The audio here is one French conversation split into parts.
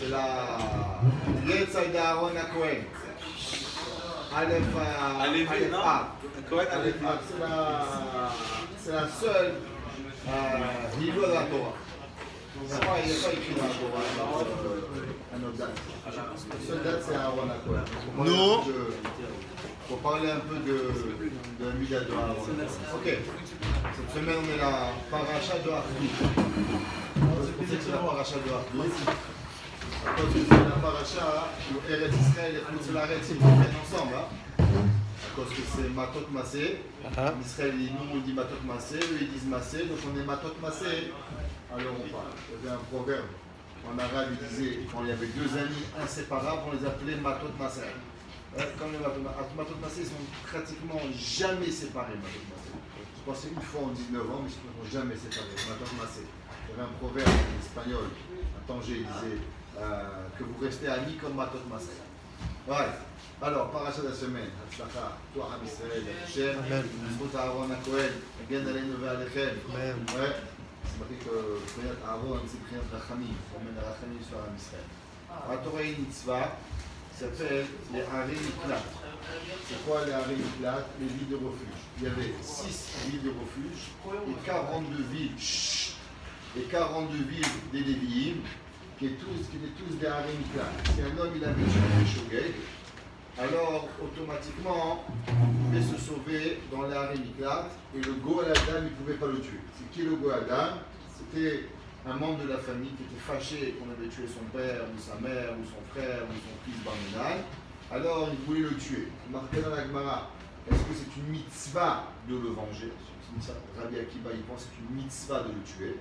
la Yetzai d'Aaron à Cohen. Aleph A. Aleph A. C'est la seule niveau de la Torah. Il n'y a pas écrit dans la Torah un autre date. La seule date, c'est Aaron à Cohen. Non. Pour parler un peu de la Mida de Aaron. Ok. Cette semaine, on est la paracha de Achdut. C'est la paracha de Achdut. Parce que c'est la paracha où Eretz Israël et Chutz La'aretz, ils viennent ensemble. À cause que c'est Matot Massé. En Israël, nous on dit Matot Massé, eux ils disent Massé, donc on est Matot Massé. Alors on parle. Il y avait un proverbe en arabe, il disait quand il y avait deux amis inséparables, on les appelait Matot Massé. Comme les Matot Massé, ils sont pratiquement jamais séparés. Matot Massé. Je pense une fois en 19 ans, mais ils ne sont jamais séparés. Matot Massé. Il y avait un proverbe en espagnol, à Tanger, il disait que vous restez amis comme Matot Massé. Ouais. Alors, paracha de la semaine, Hatzlacha, toi, Am Israël, Hachem, Zbot Aaron HaKohen, Gen Aleinu Ve'alechem. Ouais. C'est marqué que Priat Aaron, c'est Priat Rachamim, on mène Rachamim sur Am Israël. La Torah est une mitzvah qui s'appelle les Harei Miklat. C'est quoi les Harei Miklat? Les villes de refuge. Il y avait 6 villes de refuge et 42 villes, et 42 villes des Lévi'im, qui étaient tous des Harei Miklat. Si un homme il avait tué un Shogeg, alors automatiquement il pouvait se sauver dans les Harei Miklat et le Goel Adam il ne pouvait pas le tuer. C'est qui le Goel Adam? C'était un membre de la famille qui était fâché qu'on avait tué son père, ou sa mère, ou son frère, ou son fils Barminan. Alors il voulait le tuer. Marqué dans la Gemara, est-ce que c'est une mitzvah de le venger? Rabbi Akiba il pense que c'est une mitzvah de le tuer.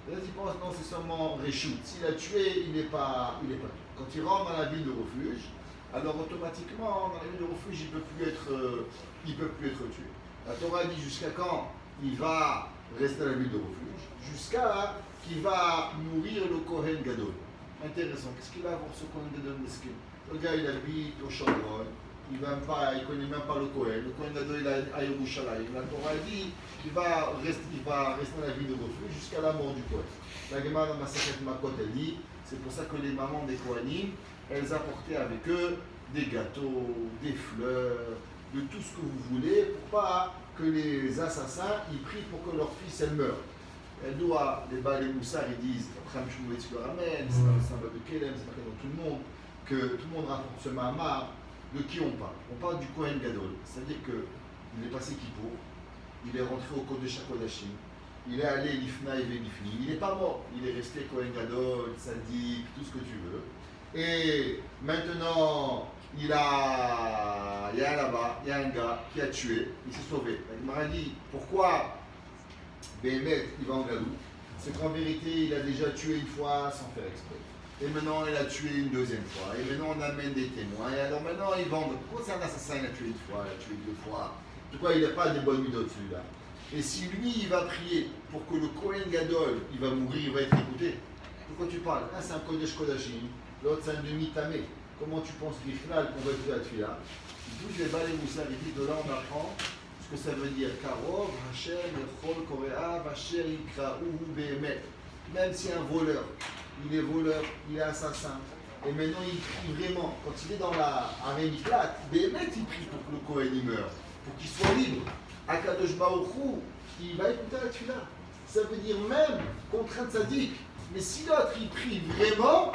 Et là il pense non, c'est seulement Réchout. S'il a tué, il n'est pas tué. Quand il rentre dans la ville de refuge, alors automatiquement dans la ville de refuge il ne peut plus être tué. La Torah dit jusqu'à quand il va rester dans la ville de refuge? Jusqu'à qu'il va mourir le Kohen Gadol. Intéressant. Qu'est-ce qu'il va avoir ce Kohen Gadol mesquin? Le gars il habite au Chambron, il ne connaît même pas le Kohen. Le Kohen Gadol il est à Yerushalayim. La Torah dit qu'il va rester dans la ville de refuge jusqu'à la mort du Kohen. La Gemara dans Masechet Makot elle dit, c'est pour ça que les mamans des Kohanim, elles apportaient avec eux des gâteaux, des fleurs, de tout ce que vous voulez, pour pas que les assassins ils prient pour que leur fils elle meure. Elle doit, les Baal et Moussar ils disent, après Mshmouetz le ramène, c'est dans le symbole de Kelem, c'est marqué dans tout le monde, que tout le monde rapporte ce Mahamar. De qui on parle? On parle du Kohen Gadol, c'est-à-dire qu'il est passé Kippour, il est rentré au Kodesh HaKodashim, il est allé Lifna et Velifni, il n'est pas mort, il est resté Kohen Gadol, Tzadik, tout ce que tu veux. Et maintenant, il y a là-bas, il y a un gars qui a tué, il s'est sauvé. Il m'a dit, pourquoi Béhémet, il va en galou? C'est qu'en vérité, il a déjà tué une fois sans faire exprès. Et maintenant, il a tué une deuxième fois. Et maintenant, on amène des témoins. Et alors maintenant, ils vendent. Pourquoi c'est un assassin? Il a tué une fois, il a tué deux fois. Pourquoi il n'a pas des bonnes midot celui-là? Et si lui, il va prier pour que le Kohen Gadol, il va mourir, il va être écouté. Pourquoi tu parles? Un, c'est un Kodesh Kodashim. L'autre, c'est un demi-tamé. Comment tu penses Bichlal qu'on va écouter la tefila? Tous les Baal et Moussar, il dit, de là, on apprend ce que ça veut dire. Karov, Hashem, Echol, Korea, Vasher, Ikraou, Behemet. Même si un voleur, il est voleur, il est assassin. Et maintenant, il prie vraiment. Quand il est dans la Harei Miklat, Behemet, il prie pour que le Kohen il meure, pour qu'il soit libre. Akadosh Baruch Hu, il va écouter la tefila. Ça veut dire même contre un tzaddik. Mais si l'autre, il prie vraiment,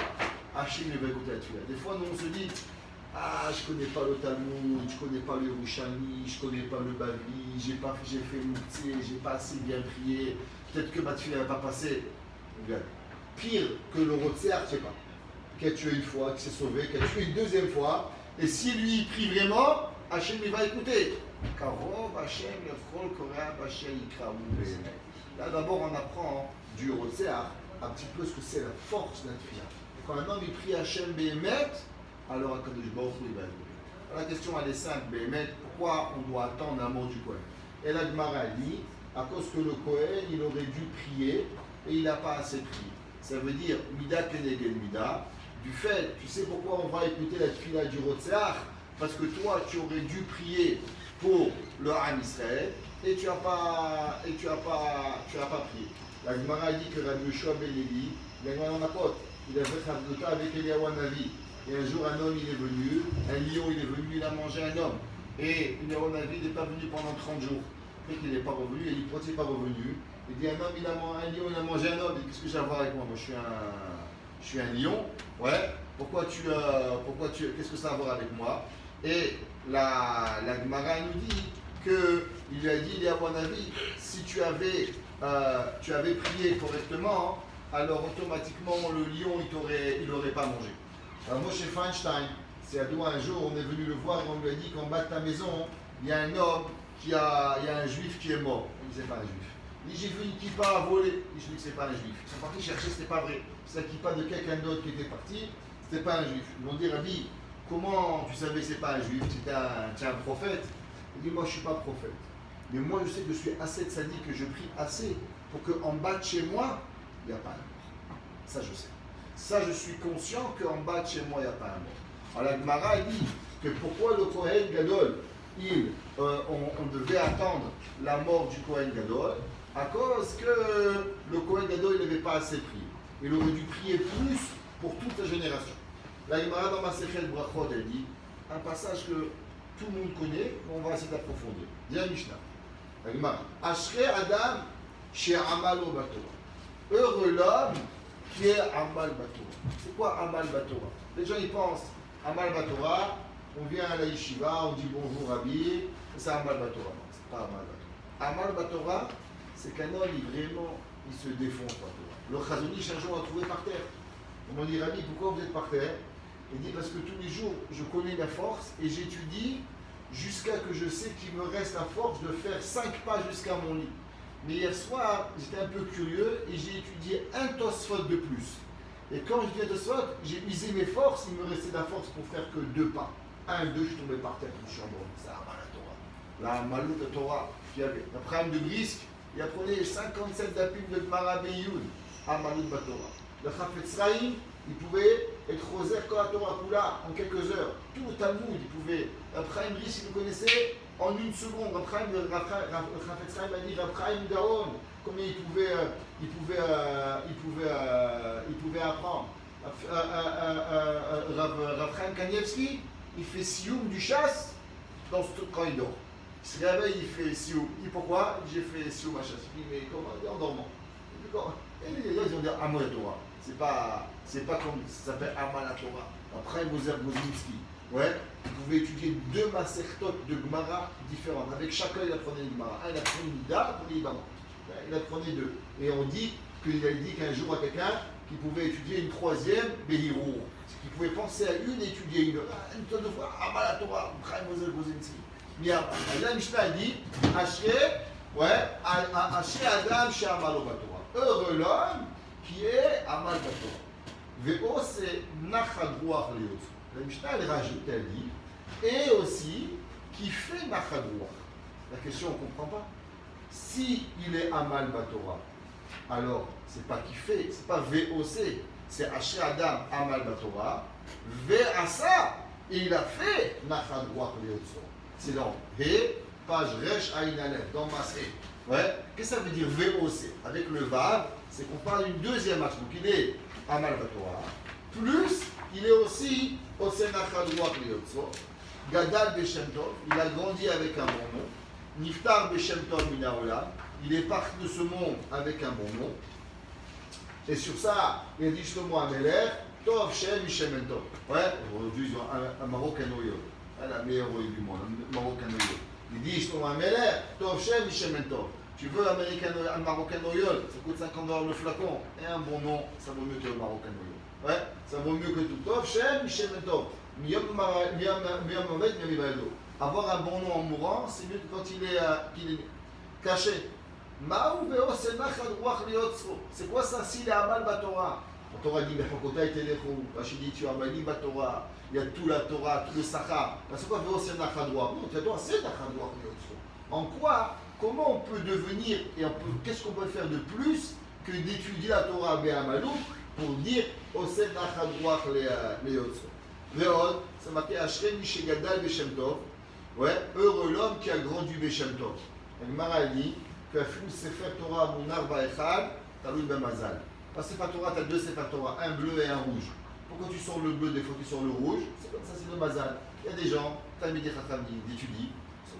Hachem va écouter la tefila. Des fois, nous, on se dit, ah, je ne connais pas le Talmud, je ne connais pas le Yerushalmi, je ne connais pas le Bavli, j'ai fait Mouktsé, j'ai pas assez bien prié, peut-être que ma tefila ne va pas passer. Regarde. Pire que le Rotzer, je ne sais pas, qui a tué une fois, qui s'est sauvé, qui a tué une deuxième fois, et si lui il prie vraiment, Hachem il va écouter. Karov, Hachem, Yafrol, Korea, Hachem, Ikraou. Là d'abord on apprend du Rotzer un petit peu ce que c'est la force de la tefila. Quand un homme il prie Hachem Behemet, alors Akadosh Baruch Hu il va écouter. La question elle est simple, Behemet, pourquoi on doit attendre la mort du Kohen? Et la Gemara dit, à cause que le Kohen il aurait dû prier et il n'a pas assez prié. Ça veut dire Mida Kenegel Mida. Du fait, tu sais pourquoi on va écouter la tefila du Rotzeach? Parce que toi, tu aurais dû prier pour le Ham Israël et tu n'as pas prié. La Gemara dit que Rabbi Yoshua ben Levi, il a un pote, il avait Chavdota avec Eliyahu Hanavi. Et un jour, un homme, il est venu, un lion, il est venu, il a mangé un homme. Et Eliyahu Hanavi, il n'est pas venu pendant 30 jours. Après qu'il n'est pas revenu, et il n'est pas revenu. Il dit, un lion, il a mangé un homme. Il dit, qu'est-ce que j'ai à voir avec moi? Moi, je suis un lion. Ouais. Qu'est-ce que ça a à voir avec moi? Et la Gemara nous dit qu'il lui a dit, il est à mon avis, si tu avais prié correctement, alors automatiquement le lion il n'aurait pas mangé. Alors Moshe Feinstein, c'est à toi un jour, on est venu le voir et on lui a dit qu'en bas de ta maison, il y a un homme, il y a un juif qui est mort. Il dit, c'est pas un juif. Il dit, j'ai vu une kippa voler. Il dit, je dis, c'est pas un juif. Ils sont partis chercher, c'était pas vrai. C'est la kippa de quelqu'un d'autre qui était parti, c'était pas un juif. Ils m'ont dit, Rabbi, comment tu savais que c'est pas un juif? Tu es un prophète? Il dit, moi je suis pas prophète. Mais moi je sais que je suis assez tzaddik, que je prie assez pour qu'en bas de chez moi, il n'y a pas un mort. Ça je sais. Ça je suis conscient qu'en bas de chez moi, il n'y a pas un mort. Alors la Gemara dit que pourquoi le Kohen Gadol, on devait attendre la mort du Kohen Gadol, à cause que le Kohen Gadol n'avait pas assez prié. Il aurait dû prier plus pour toute la génération. La Gemara dans Masechet Brachot, elle dit un passage que tout le monde connaît, mais on va essayer d'approfondir. Dis la Mishnah. La Gemara. Ashrei Adam chez Amalo Batora. Heureux l'homme qui est Amal Batora. C'est quoi Amal Batora? Les gens ils pensent Amal Batora, on vient à la yeshiva, on dit bonjour Rabbi, c'est Amal Batora. Non, c'est pas Amal Batora. Amal Batora, c'est qu'un homme il se défonce par Torah. Le Chazonish un jour l'a trouvé par terre. On m'a dit Rabbi, pourquoi vous êtes par terre? Il dit parce que tous les jours je connais ma force et j'étudie jusqu'à que je sais qu'il me reste la force de faire 5 pas jusqu'à mon lit. Mais hier soir, j'étais un peu curieux et j'ai étudié un Tosfot de plus. Et quand j'ai étudié un Tosfot, j'ai usé mes forces, il me restait de la force pour faire que 2 pas. 1, 2, je suis tombé par terre, je suis endormi. C'est Amal la Torah. La Malout la Torah, qui avait la Prime de Brisk, il apprenait 57 dapim de Gemara Beyoun, Amalut Batora. Le Chafetz Chaim, il pouvait être roser quand la Torah Kula en quelques heures. Tout le Talmud, il pouvait. Raphaël Brice, il le connaissait en 1 seconde. Raphaël Chafetz Chaim a dit Raphaël Gaon, combien il pouvait apprendre. Raphaël Kanievski, il fait sioum du chasse quand il dort. Il se réveille, il fait sioum. Il dit pourquoi? J'ai fait sioum à chasse. Il dit mais comment? Il dit en dormant. Et les gens ils vont dire Amal Torah. C'est pas comme ça s'appelle Amal Torah. Après Moser Bozinski. Ouais, vous pouvez étudier 2 masertot de Gemara différentes. Avec chacun, il apprenait une Gemara. Un, il apprenait une Ida pour les Ibama. Il apprenait 2. Et on dit qu'il a dit qu'un jour à quelqu'un qui pouvait étudier une 3e Behirou. Qui pouvait penser à une et étudier une tonne de fois Amal Torah. Après Moser Bozinski. Mais la Mishnah dit Asher Adam chez Amal Torah. Heureux l'homme qui est Amal Batora. Veo c'est Nachadrouach Leotz. La Mishnah elle rajoute, elle dit, et aussi qui fait Nachadrouach. La question on ne comprend pas. Si il est Amal Batora, alors c'est pas qui fait, c'est pas VOC, c'est Asher Adam Amal Batora. Ve'asa, et il a fait Nachadrouach Leotz. C'est dans He, page Resh Ayin Aleph, dans Masé. Ouais. Qu'est-ce que ça veut dire VOC? Avec le Vav, c'est qu'on parle d'une deuxième action. Donc il est Amal Batora, plus il est aussi Osenachadouach Liotso, Gadal Beshem Tov, il a grandi avec un bon nom, Niftar Beshem Tov Minaolam, il est parti de ce monde avec un bon nom, et sur ça, il a dit Shlomo Ameler, Tov Shem Mishem Tov. Ouais, aujourd'hui ils ont un Marocain-Noyo, la meilleure du monde, un Marocain-Noyo. Il dit Shlomo Ameler, Tov Shem Mishem Tov. Tu veux un Marocain Noyol, ça coûte 50 $ le flacon. Et un bon nom, ça vaut mieux que le Marocain Noyol. Ouais, ça vaut mieux que tout. Tov, Shem, Mishem Tov. Avoir un bon nom en mourant, c'est mieux que quand il est caché. C'est quoi ça s'il est Amal Batora? La Torah dit, Rachid dit, tu as Amali Batora. Il y a tout la Torah, tout le Sachar. C'est quoi Veosen Nachadouach? Non, tu as droit, c'est Nachadouach. En quoi? Comment on peut devenir, et qu'est-ce qu'on peut faire de plus que d'étudier la Torah Be'amalou pour dire Osed Nachadouach Leotso. Ve'od, ça marqué Ashrei Mishegadal Beshem Tov. Ouais, heureux l'homme qui a grandi Beshem Tov. La Gemara dit que Sefer Torah Munar Ba'echad, Taloui ben mazal. Dans Sefer Torah, tu as deux Sefer Torah, un bleu et un rouge. Pourquoi tu sors le bleu, des fois tu sors le rouge? C'est comme ça, c'est le mazal. Il y a des gens, Talmidei Chachamim, d'étudier,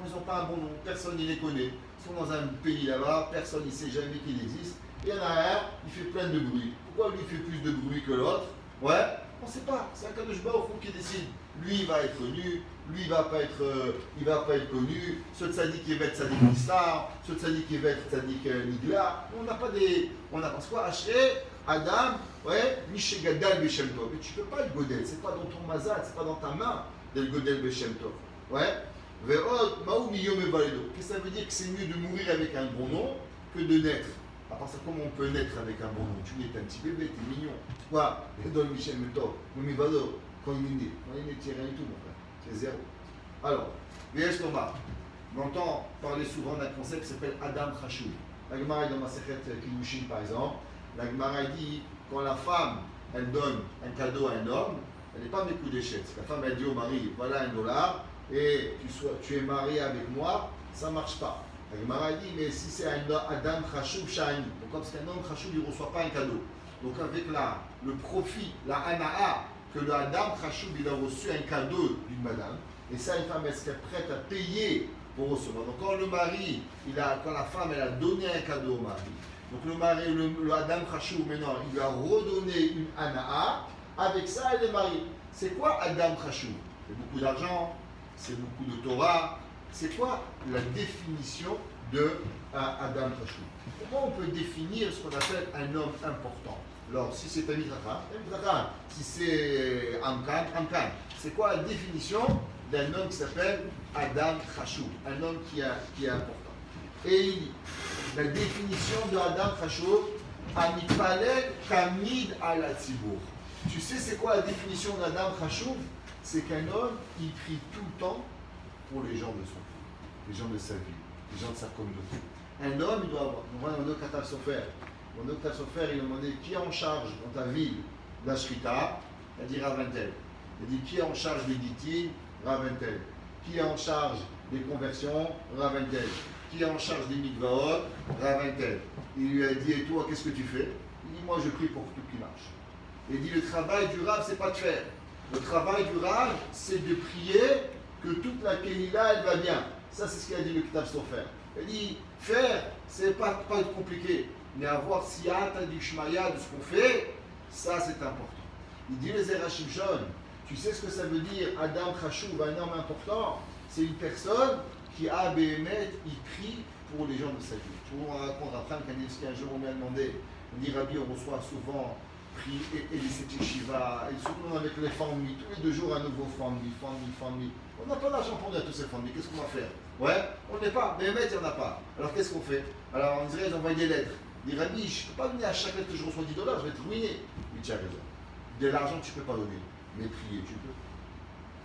ils n'ont pas un bon nom, personne ne les connaît. Ils sont dans un pays là-bas, personne ne sait jamais qu'il existe. Et il y en a un, il fait plein de bruit. Pourquoi lui il fait plus de bruit que l'autre? Ouais, on ne sait pas. C'est un Kadosh Baruch Hu qui décide. Lui il va être connu, lui il va pas être connu. Ce tzaddik il va être tzaddik Nistar, ce tzaddik il va être tzaddik Nigla. On n'a pas des. On a parce quoi? Ashrei, Adam, ouais, Mishegadal Beshem Tov. Mais tu ne peux pas le godel, c'est pas dans ton mazal, c'est pas dans ta main de le godel Beshem Tov. Ouais. Qu'est-ce que ça veut dire? Que c'est mieux de mourir avec un bon nom que de naître. À part ça, comment on peut naître avec un bon nom? Tu nais, t'es un petit bébé, t'es mignon. Quoi? Dans le Michel Metov, Moumi Vado, quand il est né, t'es rien du tout, mon frère. C'est zéro. Alors, VH Thomas, on entend parler souvent d'un concept qui s'appelle Adam Chashuv. La Gemara dans ma Sechet Kiddushin, par exemple, la Gemara dit quand la femme, elle donne un cadeau à un homme, elle n'est pas mes coups d'échec. La femme, elle dit au mari, voilà $1. Et tu es marié avec moi, ça ne marche pas. La Gemara dit, mais si c'est un Adam Chashuv Shani, donc comme c'est un homme Chashuv, il ne reçoit pas un cadeau. Donc avec le profit, la Hana'a, que le Adam Chashuv, il a reçu un cadeau d'une madame, et ça, une femme, est-ce qu'elle est prête à payer pour recevoir? Donc quand le mari, quand la femme, elle a donné un cadeau au mari, donc le mari, le Adam Chashuv, maintenant, il lui a redonné une Hana'a, avec ça, elle est mariée. C'est quoi Adam Chashuv? C'est beaucoup d'argent, c'est beaucoup de Torah. C'est quoi la définition de Adam Chashuv? Comment on peut définir ce qu'on appelle un homme important? Alors, si c'est un Midracha, si c'est Amkan, c'est quoi la définition d'un homme qui s'appelle Adam Chashuv? Un homme qui est important. Et il dit, la définition de Adam Chashuv, Amipalel Kamid ala Tzibur. Tu sais c'est quoi la définition d'Adam Chashuv? C'est qu'un homme, il prie tout le temps pour les gens de son pays, les gens de sa vie, les gens de sa communauté. Un homme, il doit avoir. Moi, mon Katav Sofer, il a demandé qui est en charge dans ta ville d'Ashrita? Il a dit Raventel. Il a dit qui est en charge des Gitin? Raventel. Qui est en charge des conversions? Raventel. Qui est en charge des Mikvaot? Raventel. Il lui a dit, et toi, qu'est-ce que tu fais? Il dit, moi, je prie pour tout qui marche. Il dit, le travail du Rav, c'est pas de faire. Le travail du Rav, c'est de prier que toute la Kéhila, elle va bien. Ça, c'est ce qu'il a dit le Ktav Sofer. Il dit, faire, c'est pas compliqué. Mais avoir siyata du shmaya de ce qu'on fait, ça, c'est important. Il dit, les Zerachim jaunes, tu sais ce que ça veut dire, Adam Chashuv, un homme important? C'est une personne qui a Béhémet, il prie pour les gens de sa vie. Je vous raconte à Franck Kanievski, un jour, on m'a demandé, on dit, Rabbi, on reçoit souvent et les Shiva, et surtout avec les familles, tous les 2 jours un nouveau famille. On n'a pas d'argent pour donner à tous ces familles, qu'est-ce qu'on va faire? Ouais, on n'est pas, mais il n'y en a pas. Alors qu'est-ce qu'on fait? Alors en Israël, ils envoient des lettres. Ils disent, Rabbi, je ne peux pas donner à chaque lettre que je reçois $10, je vais être ruiné. Oui, tu as raison. De l'argent, tu ne peux pas donner, mais prier, tu peux.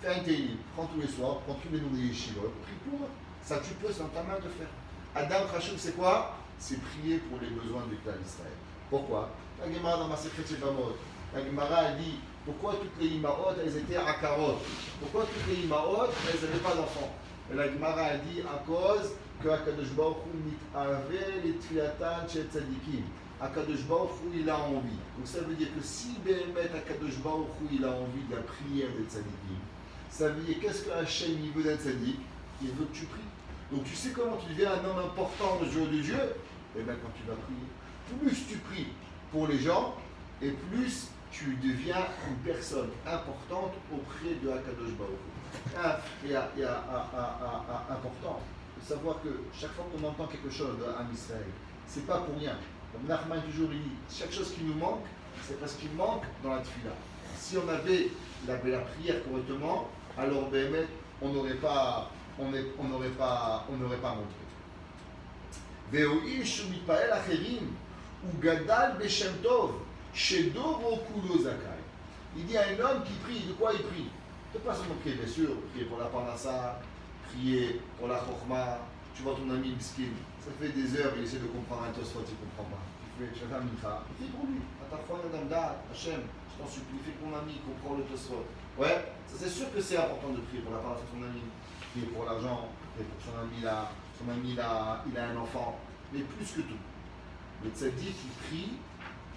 Fais un télim, prends tous les soirs, prends tous les noms des Shiva, prie pour eux. Ça, tu peux, c'est dans ta main de faire. Adam Chashuv, c'est quoi? C'est prier pour les besoins du clan d'Israël. Pourquoi? La Gemara dans ma Sechet Shebamot, la Gemara a dit pourquoi toutes les Imaot elles étaient à Karot? Pourquoi toutes les Imaot elles n'avaient pas d'enfants? Et la Gemara a dit à cause que Akadosh Baruch Hu mit'ave les tfilatan chez tzadikim. Akadosh Baruch Hu il a envie. Donc ça veut dire que si Béhémet Akadosh Baruch Hu il a envie de la prière des tzadikim, ça veut dire qu'est-ce que Hachem il veut d'un tzadik? Il veut que tu pries. Donc tu sais comment tu deviens un homme important le jour de Dieu? Eh bien quand tu vas prier. Plus tu pries pour les gens, et plus tu deviens une personne importante auprès de Akadosh Baruch Hu. Et important de savoir que chaque fois qu'on entend quelque chose d'Am Israël, c'est pas pour rien. Comme Nachman toujours dit, chaque chose qui nous manque, c'est parce qu'il manque dans la tefila. Si on avait la prière correctement, alors Béhémet, on n'aurait pas montré. Ve'o'il shumitpael acherim ou gadal beshem tov shedoro kulo zakai. Il dit à un homme qui prie, de quoi il prie? De pas seulement prier, bien sûr, prier pour la parnassa, prier pour la chokma. Tu vois ton ami miskin, ça fait des heures, il essaie de comprendre un tosfot, il ne comprend pas. Tu fais un mincha, prie pour lui. Atafon adam da, Hachem, je t'en supplie, fais pour mon ami, comprends le tosfot. Ouais, ça c'est sûr que c'est important de prier pour la parnassa de son ami, prier pour l'argent, prier pour son ami là, il a un enfant, mais plus que tout. Le tzaddik, il prie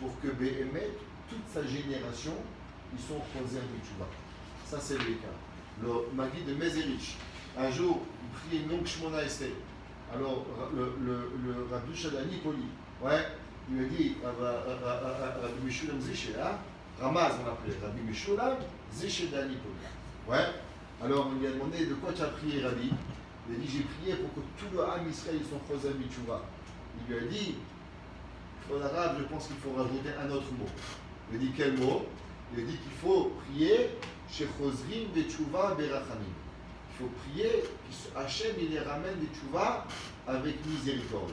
pour que Béhémet, toute sa génération, ils sont Choser Mitchouva. Ça, c'est le cas. Le Maguide de Mezerich, un jour, il priait non Shmona Esté. Alors, le Rabbi Shadani Poli, ouais, il lui a dit, Rabbi Mishulam Zéché, hein, Ramaz, on l'appelait, Rabbi Mishulam Zéché Dani Poli. Ouais, alors on lui a demandé de quoi tu as prié, Rabbi. Il a dit, j'ai prié pour que tout le Ham Israël soit Choser Mitchouva. Il lui a dit, en arabe, je pense qu'il faut rajouter un autre mot. Il a dit, quel mot? Il a dit qu'il faut prier chez Chosrim Betchouva Berachamim. Il faut prier qu'Hachem il les ramène des tchouva avec miséricorde.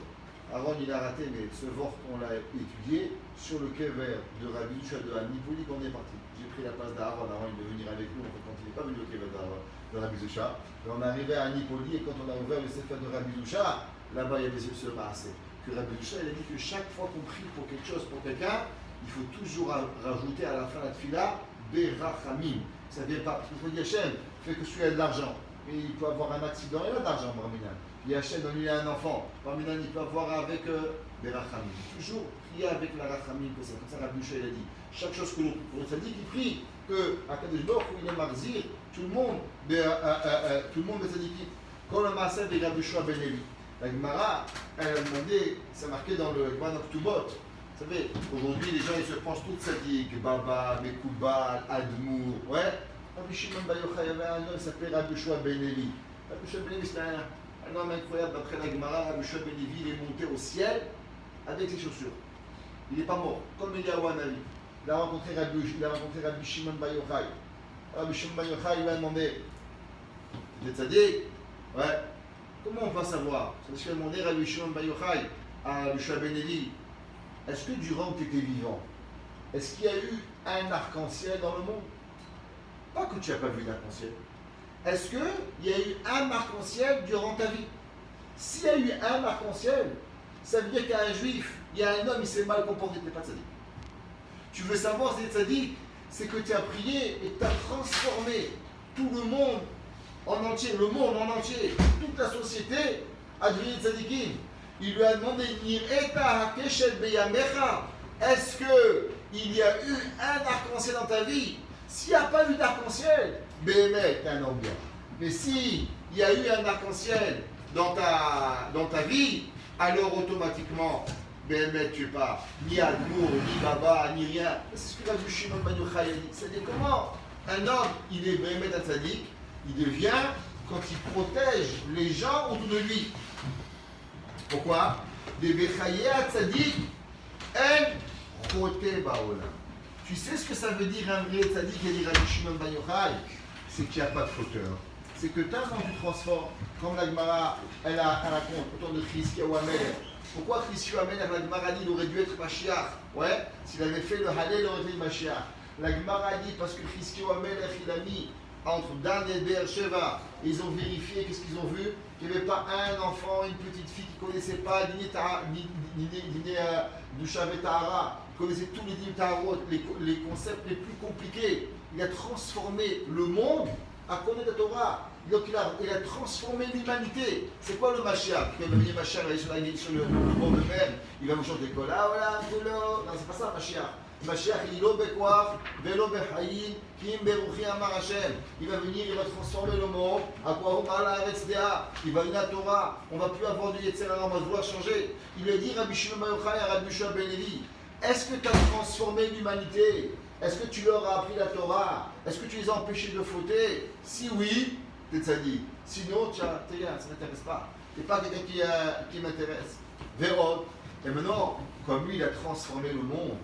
Aaron il a raté, mais ce vort on l'a étudié sur le kever de Rabbi Zusha de Anipoli qu'on est parti. J'ai pris la place d'Aaron. Aaron il devait venir avec nous quand il n'est pas venu au kever de Rabbi Zusha. Et on est arrivé à Anipoli et quand on a ouvert le sefer de Rabbi Zusha, là-bas il y avait ce maasé. Que Rabbi Zusha il a dit que chaque fois qu'on prie pour quelque chose, pour quelqu'un, il faut toujours rajouter à la fin de la tfila Berachamim. Ça vient pas. Il faut dire Hachem, fait que celui-là a de l'argent. Et il peut avoir un accident, il a de l'argent, Barminan. Puis Hachem donne-lui un enfant. Barminan, il peut avoir avec Berachamim. Toujours prier avec la Rachamim, comme ça Rabbi Zusha il a dit. Chaque chose que l'on dit qu'il prie, que à Kadosh Baruch Hu il est marzir, tout le monde, tout le monde est tzadiki. Quand le Maaseh de Rabbi Yoshua ben Levi. La Gemara, elle a demandé, c'est marqué dans le Gemara Ktubot. Vous savez, aujourd'hui les gens ils se pensent tous tzaddik, Baba, Mekubal, Admour, ouais. Rabbi Shimon Bar Yochai, il y avait un homme qui s'appelait Rabbi Yoshua ben Levi. Rabbi Yoshua ben Levi, c'était un homme incroyable. D'après la Gemara, Rabbi Yoshua ben Levi, il est monté au ciel avec ses chaussures. Il n'est pas mort, comme Eliyahu Hanavi. Il a rencontré Rabbi Shimon Bar Yochai. Rabbi Shimon Bar Yochai lui a demandé, tu es tzaddik? Ouais. Comment on va savoir? Parce qu'il a demandé Rabbi Shimon Bar Yochai à Rabbi Yoshua ben Levi, est-ce que durant que tu étais vivant, est-ce qu'il y a eu un arc-en-ciel dans le monde? Pas que tu n'as pas vu d'arc-en-ciel. Est-ce qu'il y a eu un arc-en-ciel durant ta vie? S'il y a eu un arc-en-ciel, ça veut dire qu'un juif, il y a un homme, il s'est mal comporté, tu n'es pas tzaddik. Tu veux savoir si tu es tzaddik, c'est que tu as prié et tu as transformé tout le monde en entier, toute la société a devenu tzaddikim. Il lui a demandé, est-ce qu'il y a eu un arc-en-ciel dans ta vie? S'il n'y a pas eu d'arc-en-ciel, Béhémet, t'es un homme bien. Mais s'il y a eu un arc-en-ciel dans ta vie, alors automatiquement, Béhémet, tu n'es pas ni Admour, ni Baba, ni rien. C'est ce que Rabbi Shimon Bar Yochai a dit. C'est-à-dire comment un homme, il est Béhémet à tzaddik, il devient quand il protège les gens autour de lui. Pourquoi? Tu sais ce que ça veut dire un vrai tzaddik et dire Rabbi Shimon Bar Yochai? C'est qu'il n'y a pas de fauteur. C'est que tellement tu transformes, comme la Gemara, elle raconte autour de Chizkiyahu HaMelech. Pourquoi Chizkiyahu HaMelech, la Gemara dit, il aurait dû être Mashiach? Ouais, s'il avait fait le Halel, il aurait été Mashiach. La Gemara dit parce que Chizkiyahu HaMelech, il a mis entre Dan et Beersheba, ils ont vérifié, qu'est-ce qu'ils ont vu? Qu'il n'y avait pas un enfant, une petite fille qui ne connaissait pas Diné Dusha Vetahara, il connaissait tous les Diné Taharot, les concepts les plus compliqués. Il a transformé le monde à connaître la Torah. Donc il a transformé l'humanité. C'est quoi le Mashiach? Il va venir Mashiach, il va aller sur le monde même, il va vous chanter Kola, voilà, non, c'est pas ça Mashiach. Mashiach, il lo bekoach, velo bechayin, kim beruchi amar Hashem. Il va venir, il va transformer le monde. Il va venir la Torah. On ne va plus avoir du Yetzer Hara, on va vouloir changer. Il a dit Rabbi Shimon Bar Yochai à Rabbi Yoshua ben Levi, est-ce que tu as transformé l'humanité? Est-ce que tu leur as appris la Torah? Est-ce que tu les as empêchés de fauter? Si oui, t'es tzaddik. Sinon, t'es gars, ça ne m'intéresse pas. Tu n'es pas quelqu'un qui m'intéresse. Vérot. Et maintenant, comme lui, il a transformé le monde,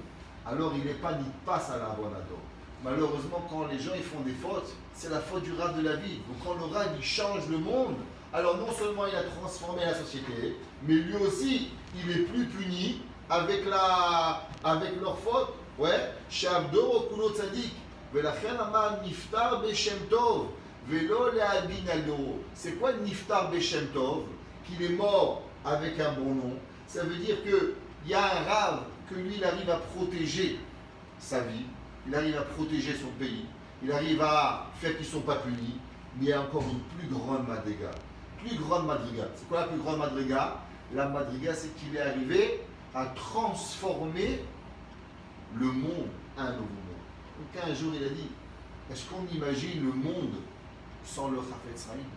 alors il n'est pas ni passe à la abonado. Malheureusement, quand les gens ils font des fautes, c'est la faute du Rav de la vie. Donc quand le Rav il change le monde, alors non seulement il a transformé la société, mais lui aussi, il est plus puni avec leur faute. Ouais, Shavdor Okulo Tzadik, Velachen Amar Niftar Beshem Tov, Velo Le'albin Aldo. C'est quoi Niftar Beshem Tov? Qu'il est mort avec un bon nom. Ça veut dire qu'il y a un Rav que lui, il arrive à protéger sa vie, il arrive à protéger son pays, il arrive à faire qu'ils ne sont pas punis, mais il y a encore une plus grande madriga. Plus grande madriga. C'est quoi la plus grande madriga? La madriga, c'est qu'il est arrivé à transformer le monde à un nouveau monde. Donc un jour il a dit, est-ce qu'on imagine le monde sans le Chafetz Chaim?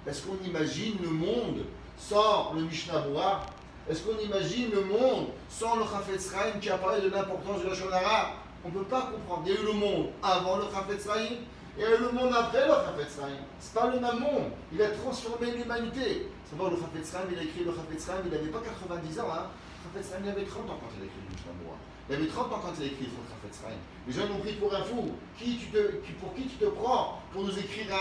Est-ce qu'on imagine le monde sans le Mishnah Berurah? Est-ce qu'on imagine le monde sans le Chafetz Chaim qui apparaît de l'importance de la Lashon Hara? On ne peut pas comprendre. Il y a eu le monde avant le Chafetz Chaim et il y a eu le monde après le Chafetz Chaim. Ce n'est pas le même monde. Il a transformé l'humanité. Savoir le Chafetz Chaim, il a écrit le Chafetz Chaim, il n'avait pas 90 ans. Le Chafetz Chaim, il avait 30 ans quand il a écrit le Mishnah Berurah. Il avait 30 ans quand il a écrit le Chafetz Chaim. Les gens l'ont pris pour un fou. Pour qui tu te prends pour nous écrire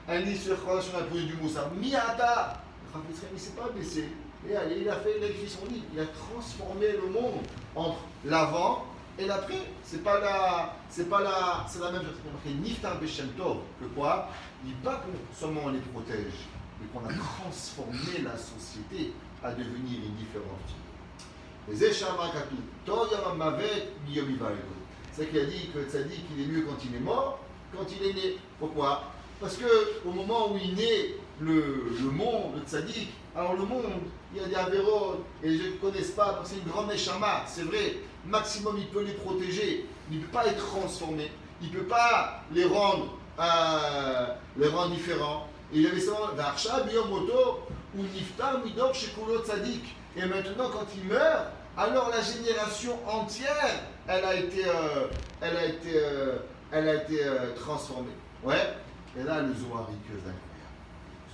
un livre sur la police du Moussa? Miata. Le Chafetz Chaim, il ne s'est pas baissé. Et allez, il a écrit son livre. Il a transformé le monde entre l'avant et l'après. C'est la même chose. C'est marqué Niftar Beshem Tov. Que quoi? Il dit pas qu'on seulement on les protège, mais qu'on a transformé la société à devenir une différente. C'est qu'il a dit que Tzadik il est mieux quand il est mort, quand il est né. Pourquoi? Parce qu'au moment où il naît, le monde, le Tzadik, alors le monde, il y a des avéros, et les gens ne connaissent pas, donc c'est une grande neshama, c'est vrai. Maximum, il peut les protéger, il ne peut pas les transformer, il ne peut pas les rendre différents. Et il y avait seulement Varsha, Biyomoto, ou Niftar, Midor, Shekulo Tzadik. Et maintenant, quand il meurt, alors la génération entière, elle a été transformée. Ouais. Et là, le Zohar est que incroyable.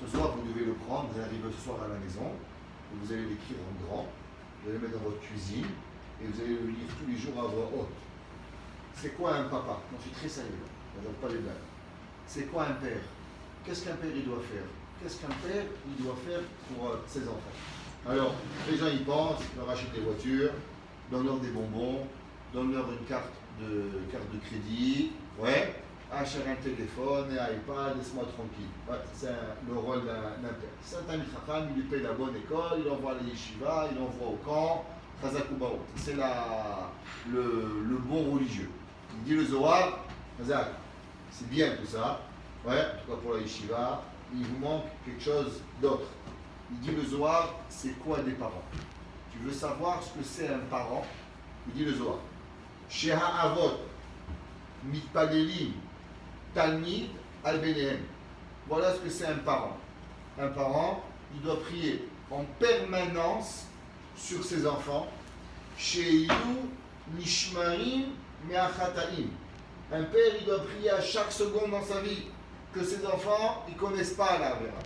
Ce soir, vous devez le prendre, vous arrivez ce soir à la maison, et vous allez l'écrire en grand, vous allez le mettre dans votre cuisine, et vous allez le lire tous les jours à voix haute. C'est quoi un papa? Non, je suis très sérieux, je ne pas les blagues. C'est quoi un père? Qu'est-ce qu'un père il doit faire? Qu'est-ce qu'un père il doit faire pour ses enfants? Alors, les gens y pensent, ils leur achètent des voitures, donnent-leur des bonbons, donnent-leur une carte de crédit, ouais, achètent un téléphone, un iPad, laisse-moi tranquille. Ouais, c'est le rôle d'un père. C'est un Michacham, il lui paye la bonne école, il envoie à la yeshiva, il envoie au camp, Chazakoubaou. C'est le bon religieux. Il dit le Zohar, Chazak, c'est bien tout ça, ouais, en tout cas pour la yeshiva, il vous manque quelque chose d'autre. Il dit le Zohar, c'est quoi des parents? Tu veux savoir ce que c'est un parent? Il dit le Zohar. Sheha Avot, Mitpalelim, Talmid, Al-Benehem. Voilà ce que c'est un parent. Un parent, il doit prier en permanence sur ses enfants. Sheyu, Nishmarim, Meachataim. Un père, il doit prier à chaque seconde dans sa vie que ses enfants, ils ne connaissent pas la Avera.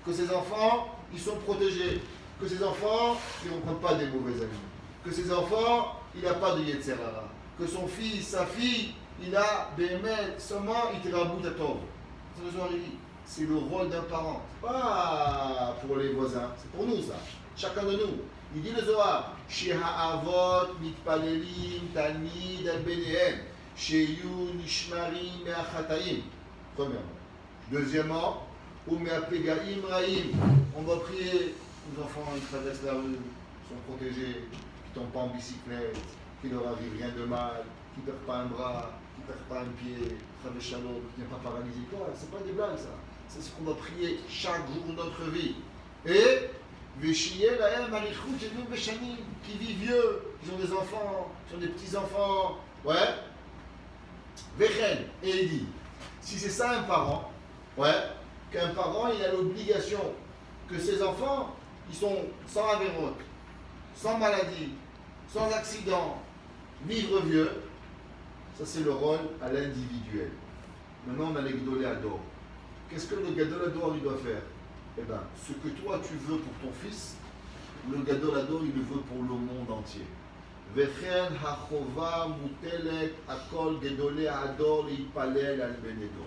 Que ses enfants, ils sont protégés. Que ses enfants, ils ne rencontrent pas des mauvais amis. Que ses enfants, il n'a pas de Yetzer Hara. Que son fils, sa fille, il a Béhémet, seulement il tira bout à tov. C'est le rôle d'un parent. Pas pour les voisins, c'est pour nous ça. Chacun de nous. Il dit le Zohar, Sheha Avot, Mitpalelim, Talmid, Al-Benehem, Sheyu, Nishmarim, Meachataim. Premièrement. Deuxièmement, Umeapegaim Raim. On va prier, les enfants ils traversent la rue, ils sont protégés, qui ne tombent pas en bicyclette, qu'il ne leur arrive rien de mal, qui ne perdent pas un bras, qui ne perdent pas un pied, Traversent Shalom, qui n'est pas paralysé. C'est pas des blagues ça. C'est ce qu'on va prier chaque jour de notre vie. Et Veshiel Ahem Arichut Jedum Beshanim, qui vivent vieux, ils ont des enfants, ils ont des petits-enfants. Ouais. Vechen, et il dit, si c'est ça un parent, ouais, qu'un parent il a l'obligation que ses enfants ils sont sans avérote, sans maladie, sans accident, vivre vieux, ça c'est le rôle à l'individuel. Maintenant on a les Gdolé Ador. Qu'est-ce que le Gadol Ador il doit faire? Eh bien, ce que toi tu veux pour ton fils, le Gadol Ador il le veut pour le monde entier. Vechen hachova mutelet akol Gedolé Ador leipalel al benedor.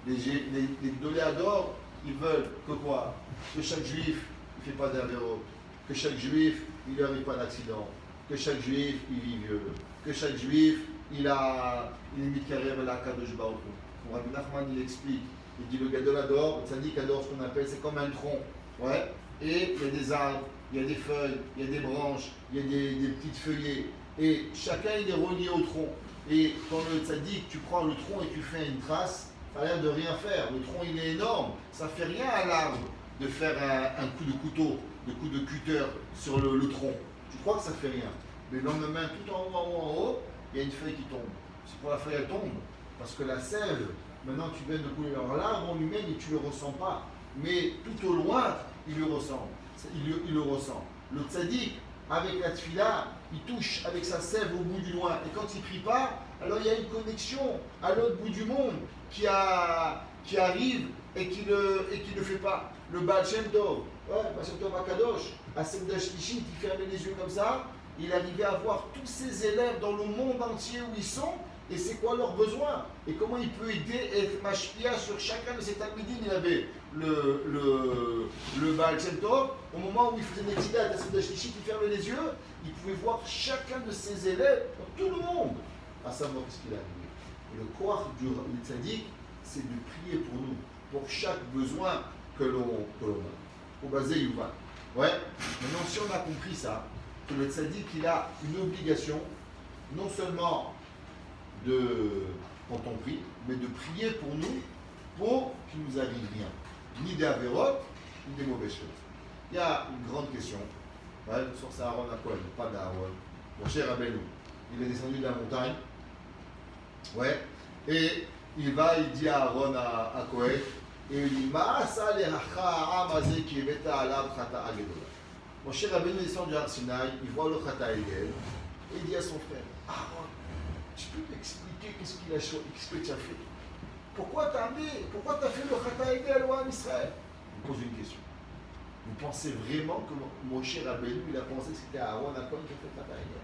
Les Gdolé Ador, ils veulent que quoi? Que chaque juif ne fait pas d'avéro, que chaque juif il n'arrive pas d'accident, que chaque juif il vit vieux, que chaque juif il a une mitkarev à la Kadosh Baruch Hu. Rabbi Nachman il explique, il dit le Gadol Ador, ça dit qu'Ador ce qu'on appelle c'est comme un tronc, ouais, et il y a des arbres, il y a des feuilles, il y a des branches, il y a des petites feuillets, et chacun il est relié au tronc. Et quand le tzaddik, tu prends le tronc et tu fais une trace, ça a l'air de rien faire. Le tronc il est énorme, ça fait rien à l'arbre de faire un coup de couteau, de coup de cutter sur le tronc. Tu crois que ça fait rien. Mais le lendemain, tout en haut, il y a une feuille qui tombe. C'est pour la feuille, elle tombe. Parce que la sève, maintenant tu viens de couler. Alors l'arbre en lui-même, tu ne le ressens pas. Mais tout au loin, il le ressent. Il le ressent. Le tzaddik, avec la tfila, il touche avec sa sève au bout du loin. Et quand il ne prie pas, alors il y a une connexion à l'autre bout du monde qui arrive et qui ne fait pas. Le Baal Shem Tov, Baal Shem Tov Akadosh, à Semdash Lishit, il fermait les yeux comme ça, il arrivait à voir tous ses élèves dans le monde entier où ils sont, et c'est quoi leurs besoins, et comment il peut aider et être mashpia sur chacun de ces talmidim. Il avait le Baal Shem Tov, au moment où il faisait des tidas à Semdash Lishit, il fermait les yeux, il pouvait voir chacun de ses élèves, dans tout le monde, à savoir ce qu'il a arrivé. Et le koach du tzaddik, c'est de prier pour nous, pour chaque besoin que l'on a. Au basé Yuval. Ouais. Maintenant, si on a compris ça, que le tzaddik, il a une obligation, non seulement quand on prie, mais de prier pour nous, pour qu'il ne nous arrive rien. Ni des avérotes, ni des mauvaises choses. Il y a une grande question. Ouais, sur Aaron à quoi? Pas d'Aaron. Mon cher Rabbeinu, il est descendu de la montagne. Ouais. Et il dit à Aaron à Kohen, et il dit, mon cher Rabbeinu descend du Har Sinaï, il voit le Chata Egel, et il dit à son frère, Aaron, tu peux m'expliquer qu'est-ce que tu as fait? Pourquoi tu as fait le Chata Egel en Israël? Il pose une question. Vous pensez vraiment que mon cher Rabbeinu, il a pensé que c'était Aaron à Kohen qui a fait le Chata Egel?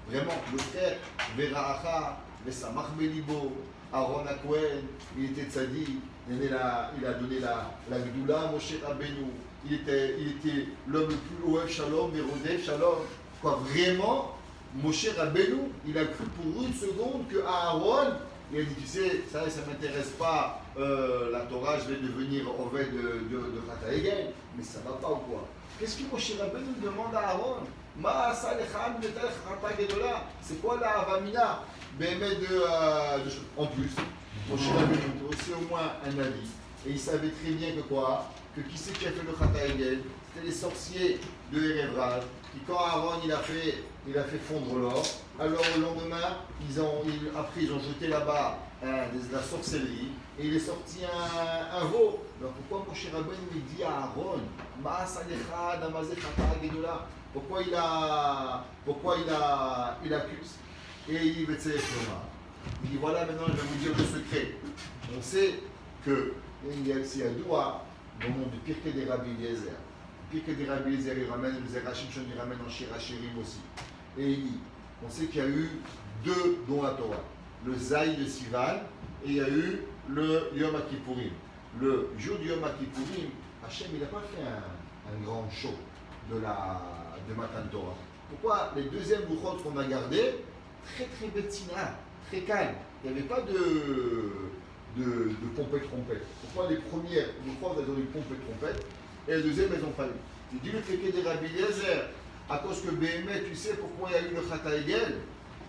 Vraiment, le frère, Vera'acha, Vesamach Belibo, Aaron à Kohen, il était tzaddik, il a donné la Gdoula, Moshe Rabbeinu, il était l'homme le plus Oev Shalom, Merodef Shalom. Quoi, vraiment, Moshe Rabbeinu, il a cru pour une seconde que Aaron, il a dit, tu sais, ça ne m'intéresse pas, la Torah, je vais devenir Oved de Chata Egel, mais ça ne va pas ou quoi? Qu'est-ce que Moshe Rabbeinu demande à Aaron? C'est quoi la Avamina? En plus, Moshe Rabbeinu était aussi au moins un avis. Et il savait très bien que quoi? Que qui c'est qui a fait le Chata Egel? C'était les sorciers de Erev Rav. Qui quand Aaron il a fait fondre l'or, alors le lendemain, après ils ont jeté là-bas de la sorcellerie, et il est sorti un veau. Alors pourquoi Moshe Rabbeinu il dit à Aaron, pourquoi il accuse? Et il dit voilà, maintenant je vais vous dire le secret. On sait que il y a aussi un doigt dans le monde du Pirkei des Rabbi Eliezer. Pirkei des Rabbi Eliezer, il ramène le Zerachim Shon, il ramène en Shirachirim aussi. Et il dit, on sait qu'il y a eu deux dons la Torah. Le Zaï de Sivan et il y a eu le Yom HaKippourim. Le jour du Yom HaKippourim, Hachem il n'a pas fait un grand show de Matan Torah. Pourquoi les deuxièmes bouchot qu'on a gardés, très très bettina, très calme. Il n'y avait pas de pompette-trompette. Pourquoi les premières bouchot elles ont eu pompette-trompette et les deuxièmes elles n'ont pas eu? Il dit le Pirkei des Rabbi Eliezer, à cause que Béhémet, tu sais pourquoi il y a eu le Chata Egel?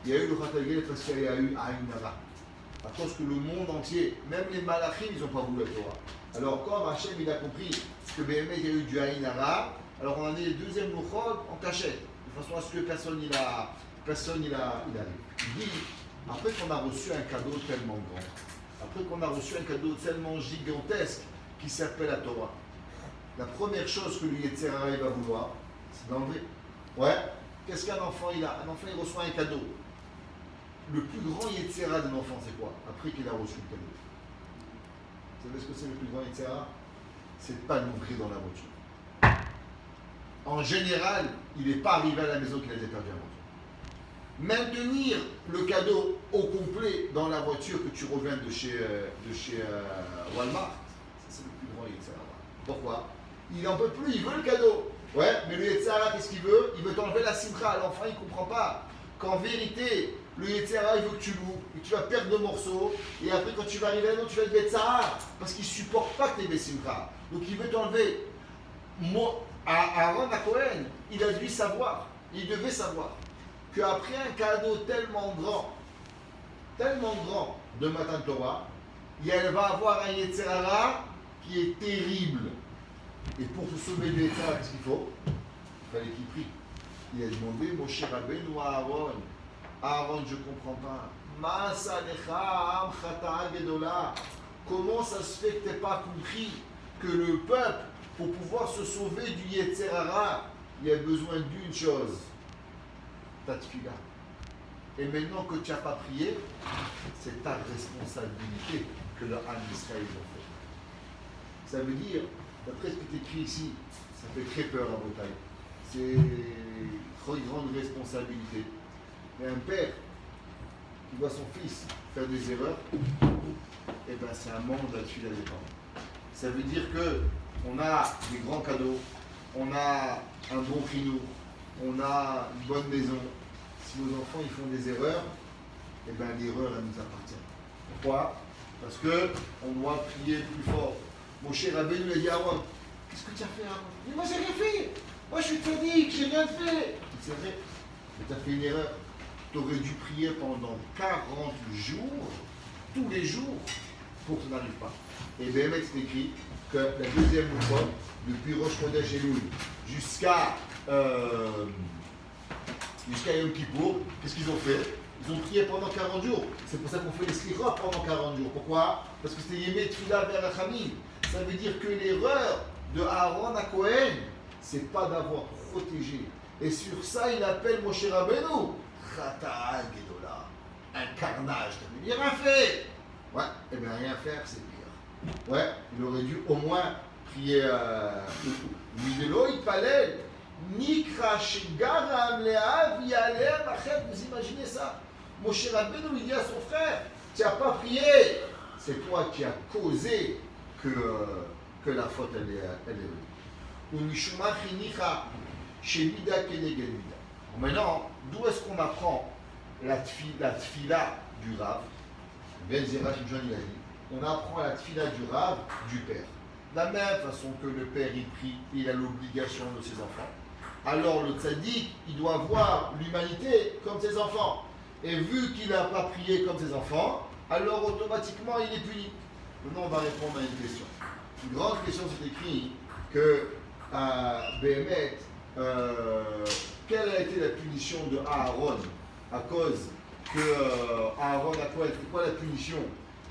Il y a eu le Chata Egel parce qu'il y a eu Aïn Hara. À cause que le monde entier, même les Malachim, ils n'ont pas voulu la Torah. Alors comme Hachem il a compris que Béhémet, il y a eu du Aïn Hara, alors on a mis les deuxièmes bouchot en cachette, de façon à ce que personne il arrive. Il dit, après qu'on a reçu un cadeau tellement grand, après qu'on a reçu un cadeau tellement gigantesque qui s'appelle la Torah, la première chose que le Yetzer Hara va vouloir, c'est d'enlever. Ouais, qu'est-ce qu'un enfant il a? Un enfant il reçoit un cadeau. Le plus grand Yetzer Hara d'un enfant, c'est quoi? Après qu'il a reçu le cadeau. Vous savez ce que c'est le plus grand Yetzer Hara? C'est de ne pas l'ouvrir dans la voiture. En général, il n'est pas arrivé à la maison qu'il a déjà perdu la voiture. Maintenir le cadeau au complet dans la voiture que tu reviens de chez Walmart, ça c'est le plus grand Yetzer Hara. Pourquoi? Il n'en peut plus, il veut le cadeau. Ouais, mais le Yetzer Hara, qu'est-ce qu'il veut? Il veut t'enlever la simcha. L'enfant, il ne comprend pas qu'en vérité, le Yetzer Hara, il veut que tu l'ouvres et tu vas perdre le morceau. Et après, quand tu vas arriver là-dedans, tu vas être Betzahar parce qu'il ne supporte pas que tu aies des simcha. Donc, il veut t'enlever. Aaron à Kohen, il a dû savoir, il devait savoir qu'après un cadeau tellement grand de Matan Torah, elle va avoir un Yetzer Hara qui est terrible. Et pour se sauver du Yetzer Hara, qu'est-ce qu'il faut? Il fallait qu'il prie. Il a demandé, Moshe Rabbeinu à Aaron. Aaron, je ne comprends pas. Comment ça se fait que tu n'aies pas compris que le peuple, pour pouvoir se sauver du Yetzer Hara, il a besoin d'une chose, ta tefila. Et maintenant que tu n'as pas prié, c'est ta responsabilité que le Ham Israël a fait. Ça veut dire, d'après ce qui est écrit ici, ça fait très peur à Botaï. C'est une trop grande responsabilité. Mais un père qui voit son fils faire des erreurs, eh ben c'est un manque de la tefila des parents. Ça veut dire que on a des grands cadeaux, on a un bon chinour, on a une bonne maison. Si nos enfants ils font des erreurs, eh ben l'erreur elle nous appartient. Pourquoi? Parce que on doit prier plus fort. Moshe Rabbeinu lui a dit à Aaron, qu'est-ce que tu as fait Aaron? Il dit, moi j'ai rien fait. Moi je suis tzaddik, j'ai rien fait. C'est vrai, mais tu as fait une erreur. Tu aurais dû prier pendant 40 jours, tous les jours, pour que ça n'arrive pas. Et bien, c'est écrit que la deuxième fois, depuis Rosh Chodesh Elul jusqu'à Yom Kippour, qu'est-ce qu'ils ont fait? Ils ont prié pendant 40 jours. C'est pour ça qu'on fait les slichot pendant 40 jours. Pourquoi? Parce que c'était Yemé Tfila Berachamim. Ça veut dire que l'erreur de Aaron à Cohen, c'est pas d'avoir protégé. Et sur ça, il appelle Moshe Rabbeinu Chata Gedola, un carnage. Il n'a rien fait. Ouais, et bien rien faire, c'est pire. Ouais, il aurait dû au moins prier Midelo, il palel. Nikra Shegaram Leav Yalem Achet, vous imaginez ça? Moshe Rabbeinu, il dit à son frère, tu n'as pas prié. C'est toi qui as causé que la faute, elle est venue. Unishuma Chinicha Shemida Kenegel Mida. Maintenant, d'où est-ce qu'on apprend la tfila du Rav? Ben Zera Shimshon il a dit, on apprend la tfila du Rav du père. De la même façon que le père il prie, il a l'obligation de ses enfants. Alors le tzaddik, il doit voir l'humanité comme ses enfants. Et vu qu'il n'a pas prié comme ses enfants, alors automatiquement il est puni. Maintenant on va répondre à une question. Une grande question, c'est écrit que Béhémet, quelle a été la punition de Aaron à cause que Aaron a quoi? C'était quoi la punition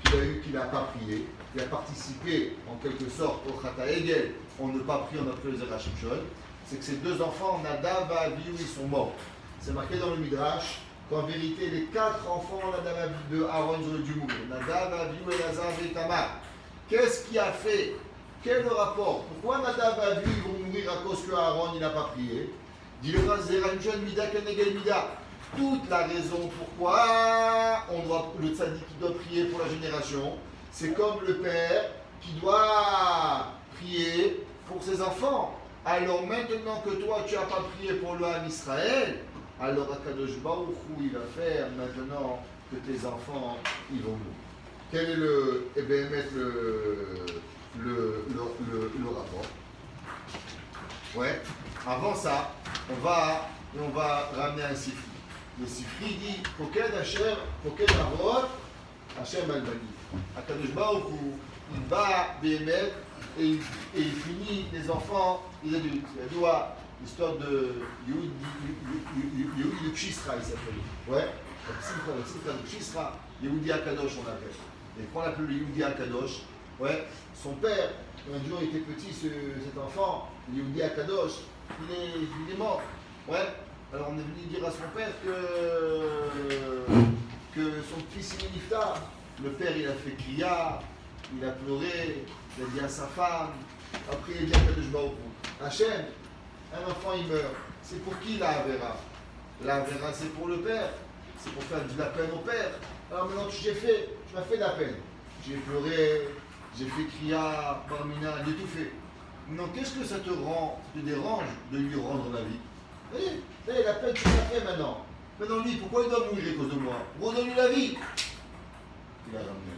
qu'il a eu qu'il n'a pas prié? Il a participé en quelque sorte au Chata Egel, on ne pas prier, on a pris les Zera Shimshon. C'est que ces deux enfants, Nadav et Avihu, ils sont morts. C'est marqué dans le Midrash qu'en vérité, les 4 enfants Nadav de Aaron, ils auraient dû mourir. Nadav, Avihu, Elazar et Tamar. Qu'est-ce qui a fait? Quel est le rapport? Pourquoi Nadav et Avihu vont mourir à cause que Aaron il n'a pas prié? Dit le Zera Shimshon, Mida Kenegel Mida. Toute la raison pourquoi le tzaddik qui doit prier pour la génération, c'est comme le père qui doit prier pour ses enfants. Alors maintenant que toi tu n'as pas prié pour le Ham Israël, alors Akadosh Baruch Hu il va faire maintenant que tes enfants ils vont mourir. Quel est le rapport? Ouais. Avant ça, on va ramener un sifri. Le sifri dit Poked Hashem, Poked Avot, Hashem Albani. Akadosh Baruch Hu il va Béhémet et il punit les enfants, les adultes. Il y a l'histoire de Yehudi de Kshisra, il s'appelle. Ouais, le Simcha de Kshisra, Yehudi Akadosh on l'appelle. Et quand on l'appelle le Yehudi Akadosh, ouais, son père, un jour il était petit, cet enfant, Yehudi Akadosh, il est mort. Ouais, alors on est venu dire à son père que son fils il est niftar. Le père il a fait kriya, il a pleuré, il a dit à sa femme, après il a dit à Kadosh Baruch Hu, Hachem, un enfant il meurt, c'est pour qui la Avera? La Avera c'est pour le père, c'est pour faire de la peine au père. Alors maintenant tu m'as fait de la peine. J'ai pleuré, j'ai fait kriya, barmina, j'ai tout fait. Maintenant qu'est-ce que ça te dérange de lui rendre la vie? Voyez, la peine tu l'as fait maintenant. Maintenant lui, pourquoi il doit mourir à cause de moi? Redonne-lui la vie. Il a ramené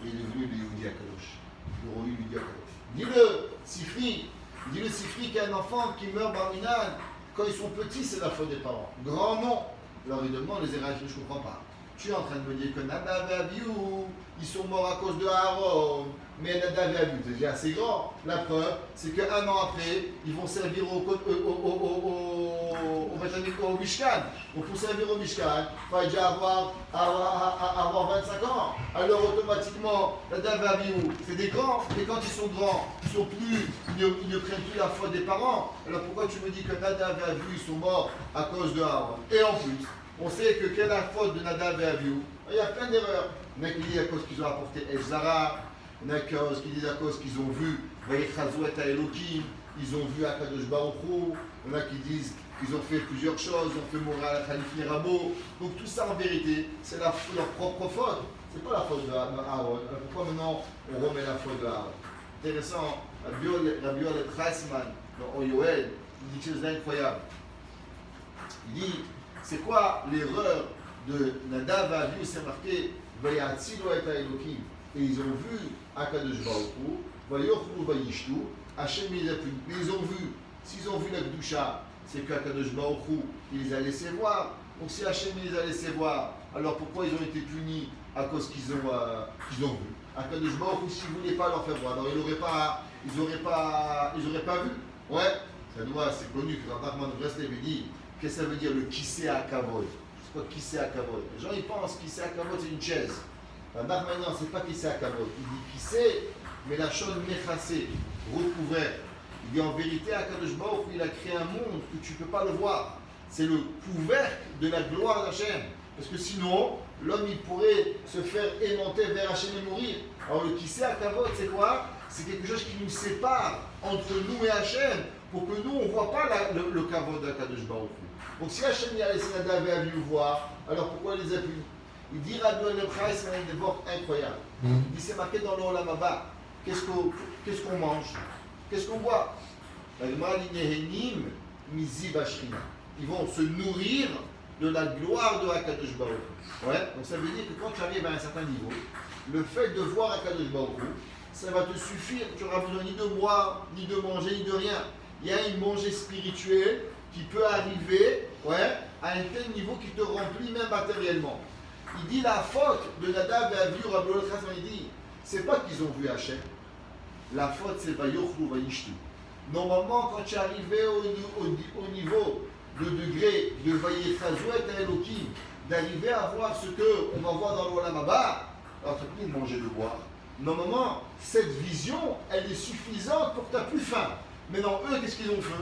et il est venu le Yehudi Akadosh. Le roi Yehudi Akadosh. Dis-le Sifri qu'il y a un enfant qui meurt barminan, quand ils sont petits, c'est la faute des parents. Grand non. Alors il demande les éradiques, je ne comprends pas. Tu es en train de me dire que Nadav et Avihu, ils sont morts à cause de Aaron. Mais Nadav et Avihu, c'est déjà assez grand. La preuve, c'est qu'un an après, ils vont servir au au Mishkan. Donc pour servir au Mishkan, il fallait déjà avoir 25 ans. Alors automatiquement, la Davaviou, c'est des grands, et quand ils sont grands, ils ne craignent plus la faute des parents. Alors pourquoi tu me dis que Nadav et Avihu, ils sont morts à cause de Aaron? Et en plus, on sait que quelle est la faute de Nadav et Avihu? Il y a plein d'erreurs. Il y en a qui disent à cause qu'ils ont apporté Ezra, il y en a qui disent à cause qu'ils ont vu Vayichazouet à Elohim, ils ont vu Akadosh Baruch Hu, il y en a qui disent qu'ils ont fait plusieurs choses, ils ont fait mourir à Khalif Rabo. Donc tout ça en vérité, c'est leur propre faute. C'est pas la faute d'Aaron. Pourquoi maintenant on remet la faute d'Aaron? Intéressant, Rabbi Yoel Treisman, dans Oyoel, il dit quelque chose d'incroyable. Il dit, c'est quoi l'erreur de Nadav et Avihu? C'est marqué Vayatzilo et Elohim. Et ils ont vu Akadosh Baruch Hu, Vayochlu Vayishtu, Hachem les a punis. Mais ils ont vu, s'ils ont vu la Kedusha, c'est qu'Akadosh Baruch Hu, il les a laissés voir. Donc si Hachem les a laissés voir, alors pourquoi ils ont été punis? À cause qu'ils ont vu. Akadosh Baruch Hu, s'il ne voulait pas leur faire voir, alors ils n'auraient pas vu. Ouais, ça doit, c'est connu que Rabban Breslev dit, qu'est-ce que ça veut dire le kissé à Kavod? C'est quoi kissé à Kavod? Les gens ils pensent kissé à Kavod c'est une chaise. Rabban maintenant c'est pas kissé à Kavod. Il dit kissé, mais la chose méchassée, recouvert. Il dit en vérité, Akadosh Baruch Hu, il a créé un monde où tu ne peux pas le voir. C'est le couvercle de la gloire d'Hachem. Parce que sinon, l'homme il pourrait se faire aimanter vers Hachem et mourir. Alors le kissé à Kavod, c'est quoi? C'est quelque chose qui nous sépare entre nous et Hachem, pour que nous, on ne voit pas le Kavod d'Akadosh Baruch Hu. Donc si Hachem il a laissé Nadav et Avihu voir, alors pourquoi il les a punis? Il dit Rabbi Yoel Treisman, c'est un dévort incroyable. Il dit c'est marqué dans le Olam Haba. Qu'est-ce qu'on mange? Qu'est-ce qu'on boit? Ils vont se nourrir de la gloire de Akadosh Baruch Hu. Ouais, donc ça veut dire que quand tu arrives à un certain niveau, le fait de voir Akadosh Baruch Hu, ça va te suffire. Tu n'auras besoin ni de boire, ni de manger, ni de rien. Il y a une manger spirituelle qui peut arriver, ouais, à un tel niveau qui te remplit même matériellement. Il dit la faute de Nadav et Avihu, Rabbi Yoel Treisman, il dit, c'est pas qu'ils ont vu Hachem. La faute, c'est Vayochlu Vayishtu. Normalement, quand tu es arrivé au niveau, le degré de Vayichazouet à Elohim, d'arriver à voir ce qu'on va voir dans l'Olam Haba, alors tu n'as plus de manger, de boire. Normalement, cette vision, elle est suffisante pour que tu n'aies plus faim. Maintenant, eux, qu'est-ce qu'ils ont fait?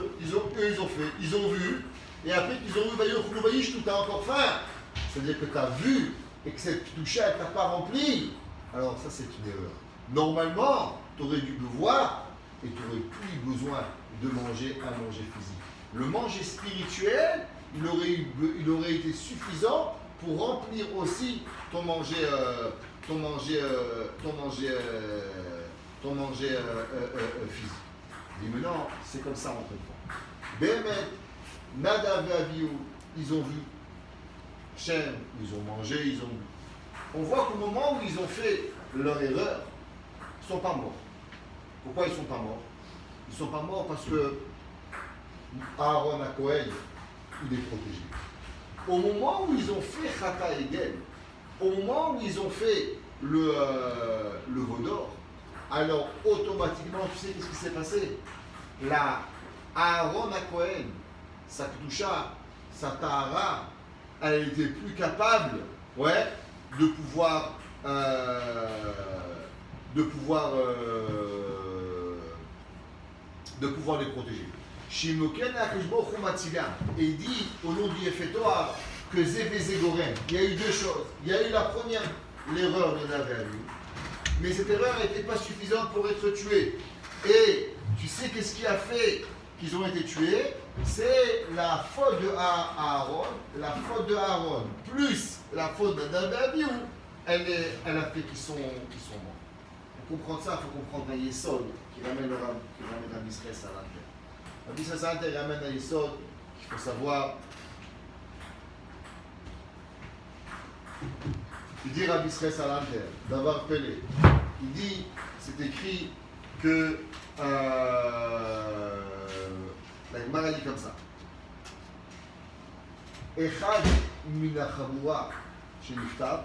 Ils ont vu, et après qu'ils ont vu Vayochlu Vayishtu, tu as encore faim. C'est-à-dire que tu as vu, et que cette touche, elle ne t'a pas rempli. Alors ça, c'est une erreur. Normalement, tu aurais dû le voir et tu n'aurais plus besoin de manger un manger physique. Le manger spirituel, il aurait été suffisant pour remplir aussi ton manger physique. Et maintenant, c'est comme ça en fait. Bémet, Nadav et Avihu, ils ont vu. Hachem, ils ont mangé, ils ont bu. On voit qu'au moment où ils ont fait leur erreur, ils ne sont pas morts. Pourquoi ils ne sont pas morts? Ils ne sont pas morts parce que Aaron à Kohen, il est protégé. Au moment où ils ont fait Chata Egel, au moment où ils ont fait le veau d'or, alors automatiquement, tu sais qu'est-ce qui s'est passé? Là, Aaron à Kohen, sa Kedusha, sa Tahara, elle n'était plus capable, ouais, de pouvoir les protéger. Shimoken Akishbo Chumatzila. Et il dit au nom du Yefetoar que Zévézégorem. Il y a eu deux choses. Il y a eu la première, l'erreur de Nadav et Avihu. Mais cette erreur n'était pas suffisante pour être tuée. Et tu sais qu'est-ce qui a fait qu'ils ont été tués? C'est la faute de Aaron, plus la faute de Nadav et Avihu, elle a fait qu'ils sont morts. Pour comprendre ça, il faut comprendre un Yesod qui ramène un Israël à l'intérieur. Un Israël à l'intérieur ramène un Yesod qu'il faut savoir. Il dit Rabbi Israël à l'intérieur, d'avoir pelé. Il dit, c'est écrit que la Gemara dit comme ça. Echad mina chavura sheniftar,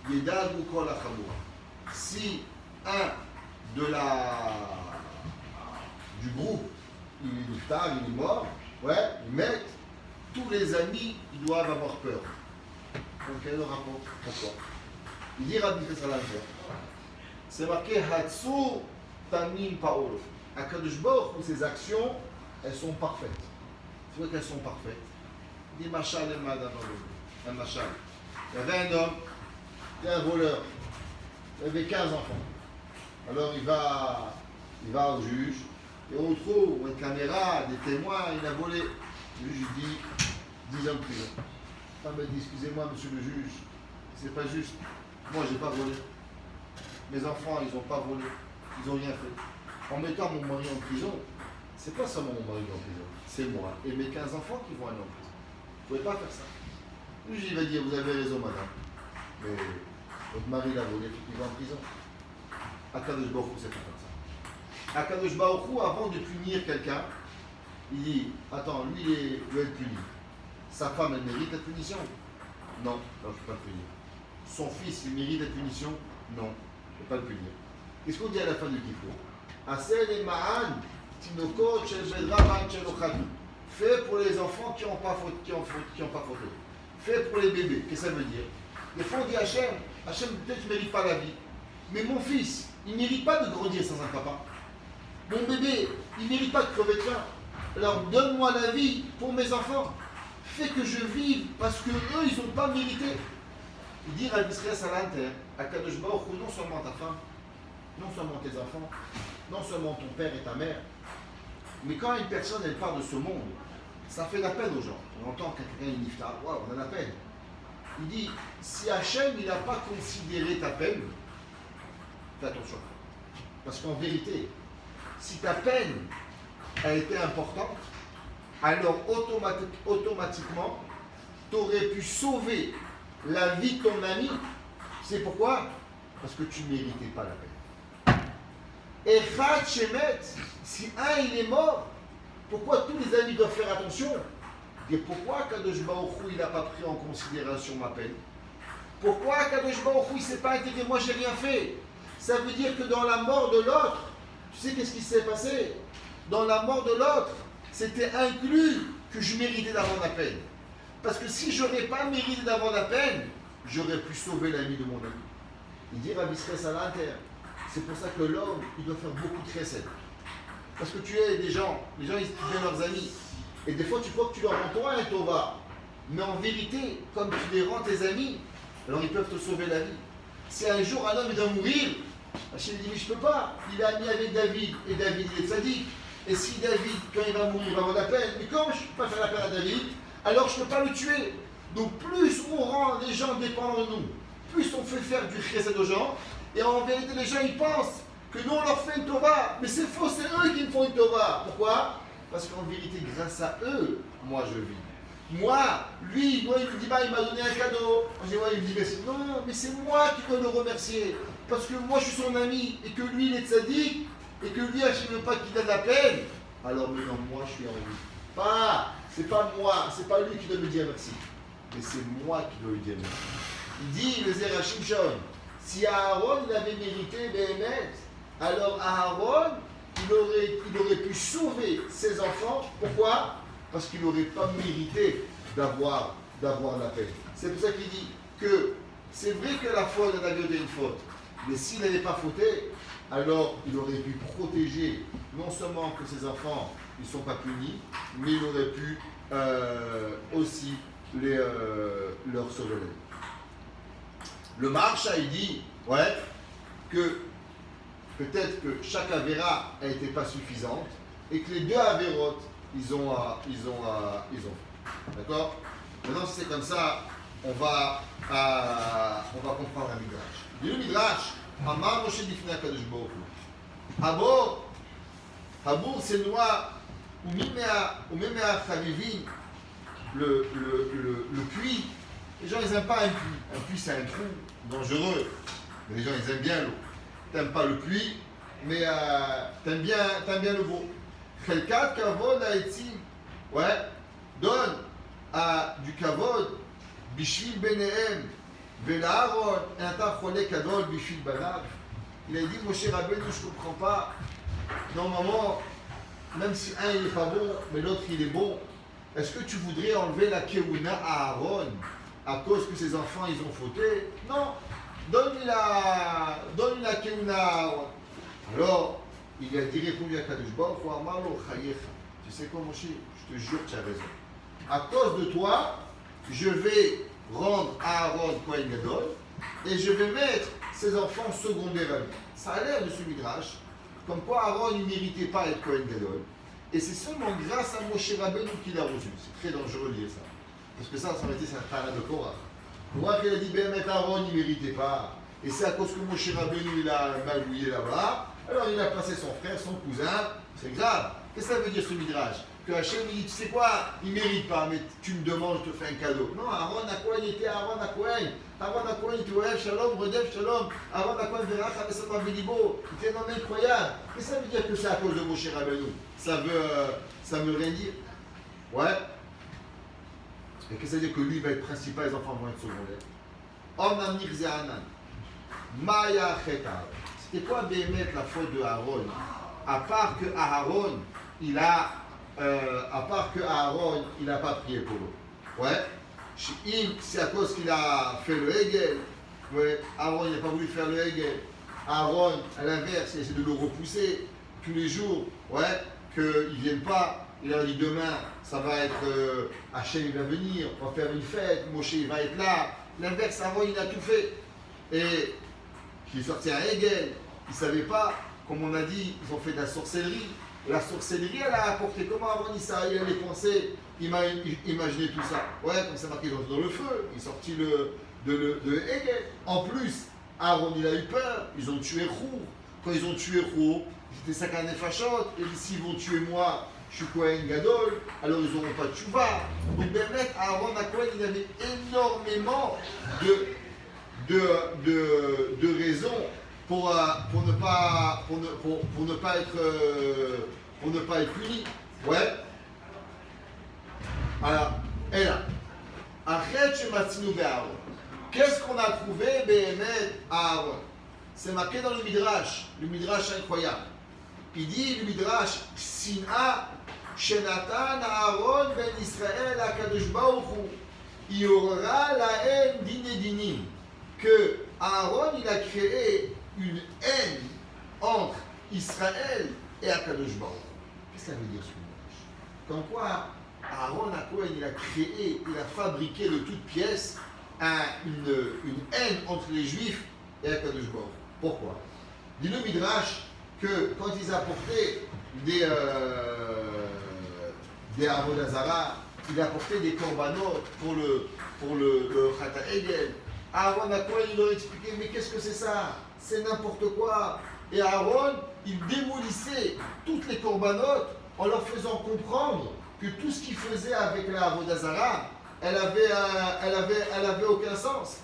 yedad kol hachavura. Si un du groupe, il est niftar, il est mort, Ouais, ils mettent. Tous les amis, ils doivent avoir peur. Donc, quel est le rapport? Pourquoi? Il dit Rabbi Salam, c'est marqué Hatsu Tamim Paolo. Akadosh Baruch Hu, ses actions, elles sont parfaites. C'est vrai qu'elles sont parfaites. Il dit Machal et Madame, un Machal. Il y avait un homme, il était un voleur. Il avait 15 enfants. Alors il va au juge, et on trouve une caméra, des témoins, il a volé. Le juge dit 10 ans de prison. Ah, mais dit, excusez-moi, monsieur le juge, c'est pas juste. Moi, j'ai pas volé. Mes enfants, ils n'ont pas volé. Ils n'ont rien fait. En mettant mon mari en prison, c'est pas seulement mon mari en prison, c'est moi et mes 15 enfants qui vont aller en prison. Vous ne pouvez pas faire ça. Le juge va dire, vous avez raison, madame. Mais votre mari l'a volé, il va en prison. Akadosh Baruch Hu, c'est pas comme ça. Akadosh Baruch Hu, avant de punir quelqu'un, il dit, attends, lui, il doit être puni. Sa femme, elle mérite la punition? Non, je ne peux pas le punir. Son fils, il mérite la punition? Non, je ne peux pas le punir. Qu'est-ce qu'on dit à la fin du Kippour? Fais pour les enfants qui n'ont pas fauté. Fais pour les bébés. Qu'est-ce que ça veut dire? Des fois on dit Hachem, peut-être tu ne mérites pas la vie. Mais mon fils, il ne mérite pas de grandir sans un papa. Mon bébé, il ne mérite pas de crever de faim. Alors donne-moi la vie pour mes enfants. Fais que je vive parce que eux, ils n'ont pas mérité. Il dit à Israël Salanter, à Kadosh Baruch Hu, non seulement ta femme, non seulement tes enfants, non seulement ton père et ta mère, mais quand une personne elle part de ce monde, ça fait la peine aux gens. On entend que quelqu'un est niftar, waouh, on a la peine. Il dit, si Hachem il n'a pas considéré ta peine, fais attention. Parce qu'en vérité, si ta peine a été importante, alors automatiquement, tu aurais pu sauver la vie de ton ami. C'est pourquoi? Parce que tu ne méritais pas la peine. Et Chad Shemet, si un il est mort, pourquoi tous les amis doivent faire attention? Et pourquoi Kadosh Baruch Hu il n'a pas pris en considération ma peine? Pourquoi Kadosh Baruch Hu il ne s'est pas intégré? Moi j'ai rien fait. Ça veut dire que dans la mort de l'autre, tu sais qu'est-ce qui s'est passé? Dans la mort de l'autre, c'était inclus que je méritais d'avoir la peine. Parce que si je n'aurais pas mérité d'avoir la peine, j'aurais pu sauver l'ami de mon ami. Il dit Rabbi Israël à l'intérieur. C'est pour ça que l'homme, il doit faire beaucoup de chesed. Parce que tu es des gens, les gens ils deviennent leurs amis. Et des fois tu crois que tu leur rends toi un tova. Mais en vérité, comme tu les rends tes amis, alors ils peuvent te sauver la vie. Si un jour un homme il doit mourir, Hachem dit mais je ne peux pas. Il est ami avec David et David il est sadique. Et si David, quand il va mourir, il va avoir la peine, mais comme je ne peux pas faire la peine à David, alors je ne peux pas le tuer. Donc plus on rend les gens dépendants de nous, plus on fait faire du chesed aux gens, et en vérité les gens ils pensent que nous on leur fait une tova, mais c'est faux, c'est eux qui me font une tova. Pourquoi? Parce qu'en vérité, grâce à eux, moi je vis. Moi, lui, il me dit, bah, il m'a donné un cadeau. Il me dit, non, mais c'est moi qui dois le remercier. Parce que moi je suis son ami, et que lui il est tzaddik, et que lui, je ne veux pas qu'il donne la peine, alors maintenant, moi, je suis en vie. C'est pas moi, c'est pas lui qui doit me dire merci, mais c'est moi qui dois lui dire merci. Il dit, le Zera Shimshon, si Aaron il avait mérité Béhémet, alors Aaron, il aurait pu sauver ses enfants. Pourquoi? Parce qu'il n'aurait pas mérité d'avoir la peine. C'est pour ça qu'il dit que c'est vrai que la faute en avait été une faute, mais s'il n'avait pas fauté, alors il aurait pu protéger non seulement que ses enfants ne sont pas punis, mais il aurait pu aussi leur sauver. Le Maharsha il dit que peut-être que chaque avéra n'était pas suffisante et que les deux avérotes ils ont fait. D'accord? Maintenant si c'est comme ça, on va comprendre un midrash. Le midrash Amar Moshe Difnei HaKadosh Baruch Hu. Habour c'est noir ou même à Chavivim, le puits. Les gens ils n'aiment pas un puits. Un puits c'est un trou dangereux. Mais les gens ils aiment bien l'eau. T'aimes pas le puits, mais t'aimes bien le beau. Chelkat kavod ha'etzim. Donne du kavod bishvil benehem. Velaaron et un tacholé kadol bishvil banav. Il a dit Moshe Rabbeinu, je ne comprends pas. Normalement, même si un il n'est pas bon, mais l'autre il est bon, est-ce que tu voudrais enlever la Keuna à Aaron à cause que ses enfants ils ont fauté? Non, donne-lui la Keuna à Aaron. Alors, il a dit, répondu à Kadosh Baruch Hu, Amalo Chayecha. Tu sais quoi, Moshe? Je te jure que tu as raison. À cause de toi, je vais rendre Aaron Kohen Gadol et je vais mettre ses enfants secondaires à lui. Ça a l'air de ce midrash, comme quoi Aaron ne méritait pas être Kohen Gadol. Et c'est seulement grâce à Moshe Rabbeinu qu'il a reçu. C'est très dangereux de dire ça. Parce que ça aurait été un parade de Korach. Korach, il a dit, ben, mettre Aaron, il ne méritait pas. Et c'est à cause que Moshe Rabbeinu, il a magouillé là-bas. Alors il a placé son frère, son cousin. C'est grave. Qu'est-ce que ça veut dire ce midrash? Que Hachem il dit, tu sais quoi, il ne mérite pas, mais tu me demandes, je te fais un cadeau. Non, Aaron à Cohen était Aaron à Cohen. Aaron à Cohen était Oev Shalom, Redev Shalom. Aaron à Cohen Verach Abesama Velibo. Il était un homme incroyable. Qu'est-ce que ça veut dire que c'est à cause de Moshe Rabbeinu? Ça veut rien dire. Ouais. Et qu'est-ce que ça veut dire que lui va être principal, les enfants vont être secondaires? Om Amir Zehanan. Maya Chetar. C'était quoi Béhémet la faute de Aaron? À part que Aaron, il n'a pas prié pour eux. Ouais. C'est à cause qu'il a fait le Hegel. Ouais. Aaron, il n'a pas voulu faire le Hegel. Aaron, à l'inverse, il essaie de le repousser tous les jours. Ouais. Qu'ils ne viennent pas. Il leur dit demain, ça va être Hachem, il va venir, on va faire une fête, Moshe, il va être là. L'inverse, Aaron, il a tout fait. Et qu'il est sorti à Hegel, il ne savait pas. Comme on a dit, ils ont fait de la sorcellerie. La sorcellerie, elle a apporté comment Aaron il allait penser, imaginer tout ça. Ouais, comme c'est marqué dans le feu, il est sorti de Hegel. En plus, Aaron il a eu peur, ils ont tué Roux. Quand ils ont tué Roux, c'était Sakané Fachot, et s'ils vont tuer moi, je suis Kohen Gadol, alors ils n'auront pas de tchouva. Donc Bémet, Aaron à Kohen, il avait énormément de raisons pour ne pas être puni. Ouais. Alors, et là, Achet Shematzinu Be'Aaron. Qu'est-ce qu'on a trouvé Béhémet à Aaron? C'est marqué dans le Midrash incroyable. Il dit le Midrash Sin'a Shenatan Aaron ben Israël à Kadosh Baruch Hu. Il y aura la haine d'inédinim. Que Aaron il a créé une haine entre Israël et Akadosh Baruch. Qu'est-ce que ça veut dire ce Midrash? Comme quoi Aaron à Cohen il a créé, il a fabriqué de toutes pièces une haine entre les Juifs et Akadosh Baruch. Pourquoi? Dit le Midrash que quand ils apportaient des Avodazara, il apportait des korbanot pour le Chata Hegel. Aaron à Cohen il leur expliquait mais qu'est-ce que c'est ça? C'est n'importe quoi. Et Aaron, il démolissait toutes les corbanotes en leur faisant comprendre que tout ce qu'il faisait avec la Avodazara, elle avait aucun sens.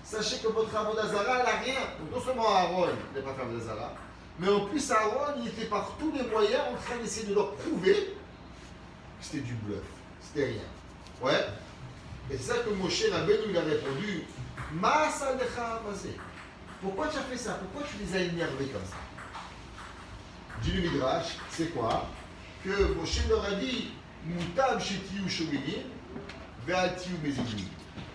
Sachez que votre Avodazara, elle n'a rien. Donc non seulement Aaron n'est pas fait Avodazara, mais en plus Aaron, il était par tous les moyens en train d'essayer de leur prouver que c'était du bluff, c'était rien. Ouais. Et c'est ça que Moshe Rabbeinu lui a répondu. Pourquoi tu as fait ça? Pourquoi tu les as énervés comme ça? Dit le Midrash, c'est quoi? Que Moshe leur a dit Moutab shetiyu shogegim ve'altiyu mezidim.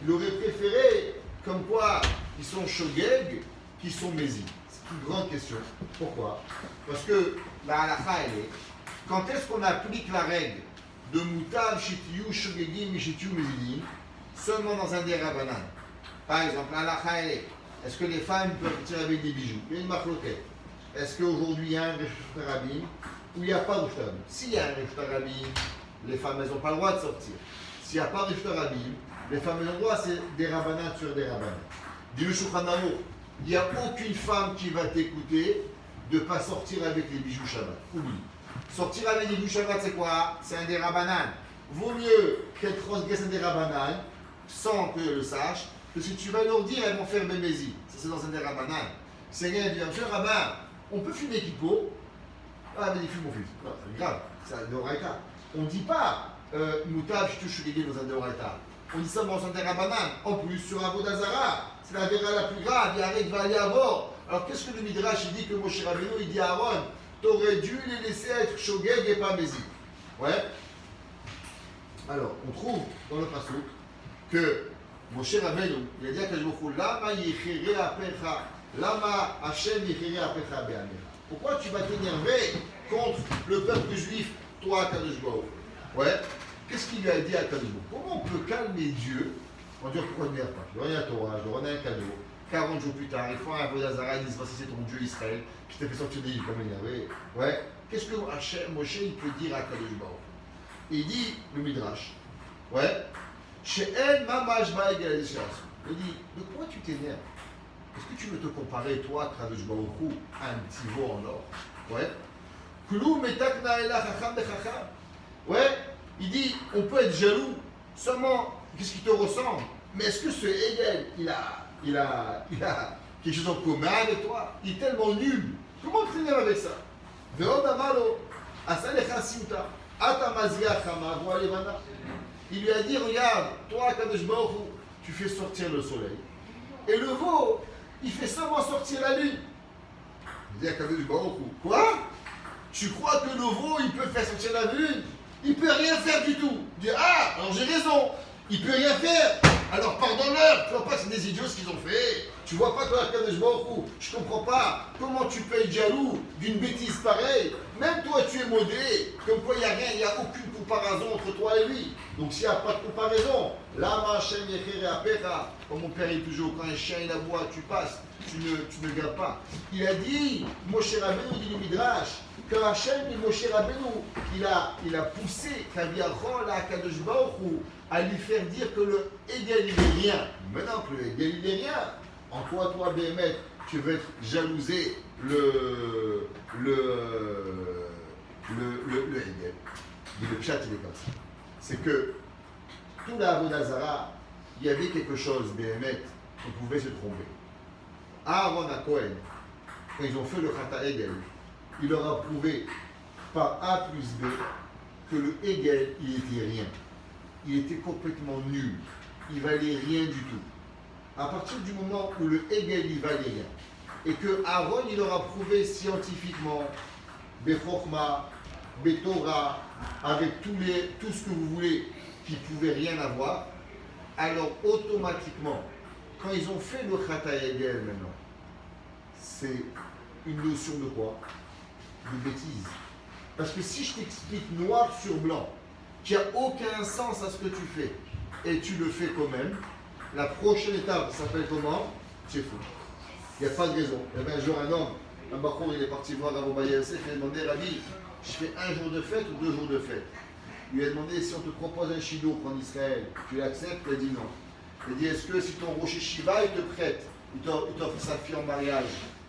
Il aurait préféré, comme quoi ils sont shogeg, qu'ils sont mezid. C'est une grande question. Pourquoi? Parce que la halakha, elle est quand est-ce qu'on applique la règle de Moutab shetiyu shogegim et shetiyu mezidim seulement dans un des Rabbanan? Par exemple, la halakha, elle est est-ce que les femmes peuvent sortir avec des bijoux? Il y a une marloquette. Est-ce qu'aujourd'hui il y a un Reshut Rabim ou il n'y a pas de Reshut Rabim? S'il y a un Reshut Rabim, les femmes elles n'ont pas le droit de sortir. S'il n'y a pas de Reshut Rabim, les femmes elles ont le droit, c'est des Rabbanan sur des Rabbanan. Dit le Shulchan Aruch, il n'y a aucune femme qui va t'écouter de ne pas sortir avec les bijoux Shabbat. Oublie. Sortir avec les bijoux Shabbat, c'est quoi? C'est un des Rabbanan. Vaut mieux qu'elle transgresse un des Rabbanan sans que le sache. Que si tu vas leur dire, elles vont faire Bémézi. Ça, c'est dans un des Rabbanan. C'est rien, dit, monsieur le rabbin, on peut fumer Kippo? Ah, mais il fume mon fils. Non, c'est grave, c'est un Deoraita. On ne dit pas, Moutav, je touche les dans un Deoraita. On dit ça dans un des Rabbanan. En plus, sur Avodazara, c'est la verra la plus grave, il y a rien qui va aller à bord. Alors, qu'est-ce que le Midrash il dit que Moshe Rabbeinu, il dit à Aaron, t'aurais dû les laisser être shogeg et pas mésis. Ouais. Alors, on trouve dans le pasuk que Moshe Rabbeinu, il a dit à Kadosh Baruch Hu, Lama yichere apecha, Lama Hashem yichere apecha be'amecha. Pourquoi tu vas t'énerver contre le peuple juif, toi, Kadosh Baruch Hu? Ouais. Qu'est-ce qu'il lui a dit à Kadosh Baruch Hu? Comment on peut calmer Dieu en disant pourquoi ne pas? Je donne un Torah, je donne un cadeau. 40 jours plus tard, ils font un Vodazara, ils disent voici c'est ton Dieu Israël qui t'a fait sortir d'Égypte comme énervé. Ouais. Qu'est-ce que Moshe il peut dire à Kadosh Baruch Hu? Il dit le Midrash. Ouais. She'en mamash ba'egel al-Israël. Il dit de quoi tu t'énerves? Est-ce que tu veux te comparer, toi, Kadosh Baruch Hu, à un petit veau en or? Ouais. Klum etakna ela chacham bechacham. Ouais. Il dit on peut être jaloux seulement qu'est-ce qui te ressemble. Mais est-ce que ce Hegel, il a quelque chose en commun avec toi? Il est tellement nul. Comment tu t'énerves avec ça? Ve'od amalo asalecha simta ata mazia chama vo levana. Il lui a dit, regarde, toi, Kadosh Baruch Hu, tu fais sortir le soleil. Et le veau, il fait seulement sortir la lune. Il dit à Kadosh Baruch Hu, quoi? Tu crois que le veau, il peut faire sortir la lune? Il peut rien faire du tout. Il dit, ah, alors j'ai raison. Il peut rien faire. Alors pardonne-leur. Tu vois pas que c'est des idiots ce qu'ils ont fait. Tu vois pas que Kadosh Baruch Hu, je comprends pas comment tu peux être jaloux d'une bêtise pareille. Même toi tu es modéré. Comme quoi il n'y a rien, il n'y a aucune comparaison entre toi et lui. Donc s'il n'y a pas de comparaison, Lama Hashem yechere apecha, comme mon père est toujours, quand un chien il aboie, tu passes, tu ne gardes pas. Il a dit, Moshe Rabbeinu, il dit le Midrash, que Hashem et Moshe Rabbeinu, il a poussé Kaviachol à Kadosh Baruch Hu à lui faire dire que le Hegel il est rien. Maintenant que le Hegel il est rien, en quoi toi Béhémet, tu veux être jalousé le Hegel. Le pshat il est comme ça. C'est que tout la Avodazara, il y avait quelque chose, Béhémet, on pouvait se tromper. Aaron à Cohen, quand ils ont fait le Chata Hegel, il leur a prouvé par A plus B que le Hegel, il était rien. Il était complètement nul. Il valait rien du tout. À partir du moment où le Hegel, il valait rien, et que Aaron, il leur a prouvé scientifiquement, Bechokma, Betorah, avec tout ce que vous voulez, qui ne pouvait rien avoir, alors automatiquement, quand ils ont fait le Chata Hegel maintenant, c'est une notion de quoi? De bêtise. Parce que si je t'explique noir sur blanc qu'il n'y a aucun sens à ce que tu fais et tu le fais quand même, la prochaine étape s'appelle comment? C'est fou. Il n'y a pas de raison. Il y avait un jour un homme, un bachour, il est parti voir Rabbi Ovadia Yosef, il a demandé Rabbi, je fais un jour de fête ou 2 jours de fête? Il lui a demandé si on te propose un shidour en Israël, tu l'acceptes? Il a dit non. Il a dit est-ce que si ton rocher Shiva il te prête, il t'offre sa fille en mariage,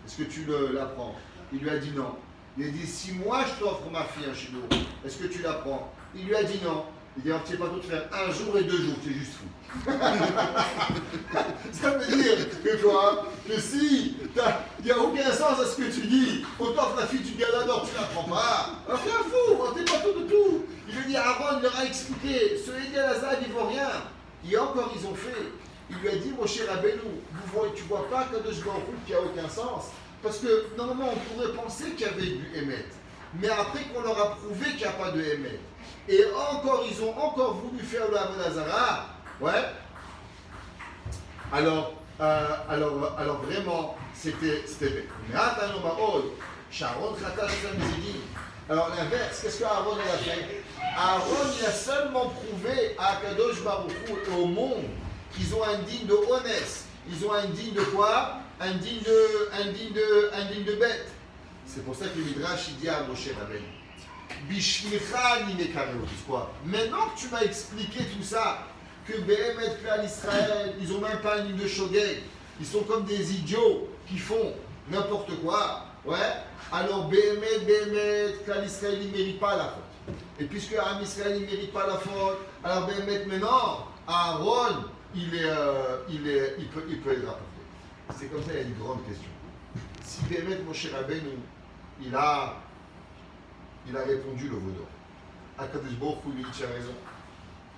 est-ce que tu la prends? Il lui a dit non. Il a dit si moi je t'offre ma fille un shidour, est-ce que tu la prends? Il lui a dit non. Il dit alors tu n'es pas tout de faire 1 jour et 2 jours, tu es juste fou. Ça veut dire que quoi? Que si il n'y a aucun sens à ce que tu dis, on t'offre la fille, tu gardes la dor, tu ne la prends pas. Alors t'es un fou, t'es pas tout de tout. Il lui dit Aaron leur a expliqué, ce Hegel Hazad il ne vaut rien. Et encore ils ont fait. Il lui a dit Moshe Rabbeinu, tu vois pas Kadosh Baruch Hu qui n'a aucun sens. Parce que normalement on pourrait penser qu'il y avait du Hémet. Mais après qu'on leur a prouvé qu'il n'y a pas de Hémet. Et encore, ils ont encore voulu faire le Avodazara. Ouais. Alors vraiment, c'était bête. Mais alors l'inverse, qu'est-ce qu'Aaron a fait? Aaron il a seulement prouvé à Kadosh Baruch Hu et au monde qu'ils ont un digne de honnête. Ils ont un digne de quoi? Un digne de bête. C'est pour ça que le Midrash il dit à Moshe Rabbeinu, Bishmicha ni mekareo, quoi? Maintenant que tu m'as expliqué tout ça, que Béhémet, Klal Israël, ils ont même pas une ligne de shogeg, ils sont comme des idiots qui font n'importe quoi, ouais? Alors Béhémet, Klal Israël, ils ne méritent pas la faute. Et puisque Am Israël, il ne mérite pas la faute, alors Béhémet maintenant, Aaron, il peut être rapporté. C'est comme ça, il y a une grande question. Si Béhémet, Moshe Rabbeinu, il a répondu le vaudor. Akadosh Baruch Hu lui dit tu as raison.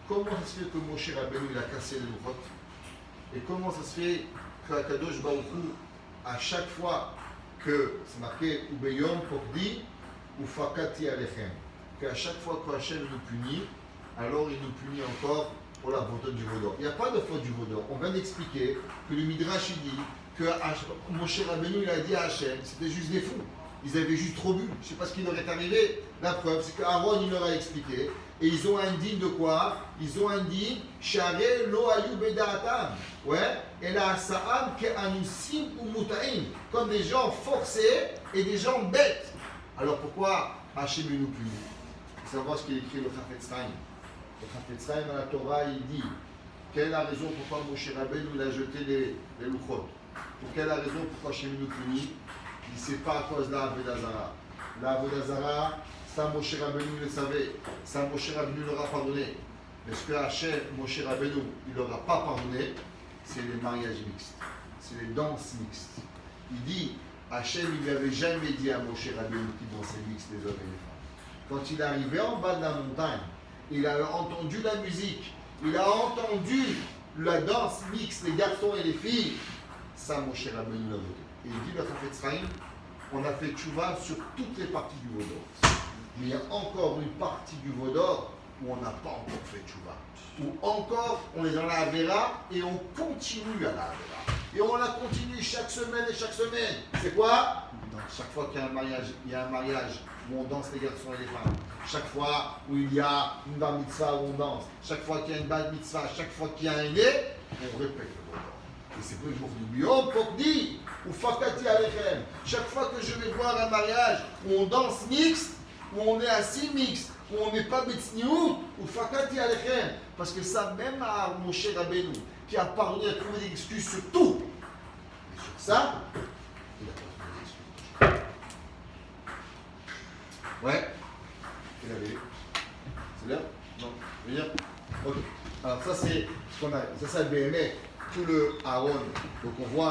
Comment ça se fait que Moshe Rabbeinu il a cassé les louchot? Et comment ça se fait qu'Akadosh Baruch Hu, à chaque fois que c'est marqué Ubeyom Pokdi, ou fakati alechem. Qu'à chaque fois que Hachem nous punit, alors il nous punit encore pour la faute du veau d'or. Il n'y a pas de faute du veau d'or. On vient d'expliquer que le Midrash il dit que Moshe Rabbeinu il a dit à Hachem, c'était juste des fous. Ils avaient juste trop bu. Je ne sais pas ce qui leur est arrivé. La preuve, c'est qu'Aaron il leur a expliqué. Et ils ont indigne de quoi? Ils ont indigne Share lo ayu bedaatam. Ouais. Et la sa'am ke anusim ou mutaim. Comme des gens forcés et des gens bêtes. Alors pourquoi Hachem nous punit? Il faut savoir ce qu'il écrit le Chafetz Chaim. Le Chafetz Chaim dans la Torah, il dit quelle est la raison pourquoi Moshe Rabbeinu il a jeté les louchot? Pour quelle est la raison pourquoi Hachem nous punit? Il ne sait pas à cause de la Avodah Zara. La Avodah Zara, ça Moshe Rabbeinu le savait. Ça Moshe Rabbeinu l'aura pardonné. Mais ce que Hachem, Moshe Rabbeinu, il n'aura pas pardonné, c'est les mariages mixtes. C'est les danses mixtes. Il dit, Hachem, il n'avait jamais dit à Moshe Rabbeinu qu'il dansait mixte les hommes et les femmes. Quand il est arrivé en bas de la montagne, il a entendu la musique, il a entendu la danse mixte, les garçons et les filles. Ça, Moshe Rabbeinu l'a voté. Et il dit le Chafetz Chaim, on a fait tchouva sur toutes les parties du veau d'or. Mais il y a encore une partie du veau d'or où on n'a pas encore fait tchouva. Où encore on est dans la Avera et on continue à la Avera. Et on la continue chaque semaine et chaque semaine. C'est quoi? Chaque fois qu'il y a un mariage, où on danse les garçons et les femmes. Chaque fois où il y a une bar mitzvah où on danse. Chaque fois qu'il y a une bar mitzvah, chaque fois qu'il y a un aîné, on répète le veau d'or. Et c'est pour aujourd'hui. Yom Pokdi ou Fakati Alechem. Chaque fois que je vais voir un mariage où on danse mixte, où on est assis mixte, où on n'est pas Betsniou, ou Fakati Alechem. Parce que ça, même à Moshe Rabbeinu, qui a pardonné à trouver des excuses sur tout, et sur ça, il a pas trouvé des excuses. Ouais. Il avait. C'est bien? Non. Je veux dire? Ok. Alors ça c'est ce qu'on a. Ça c'est le BMA. Tout le Aaron. Donc on voit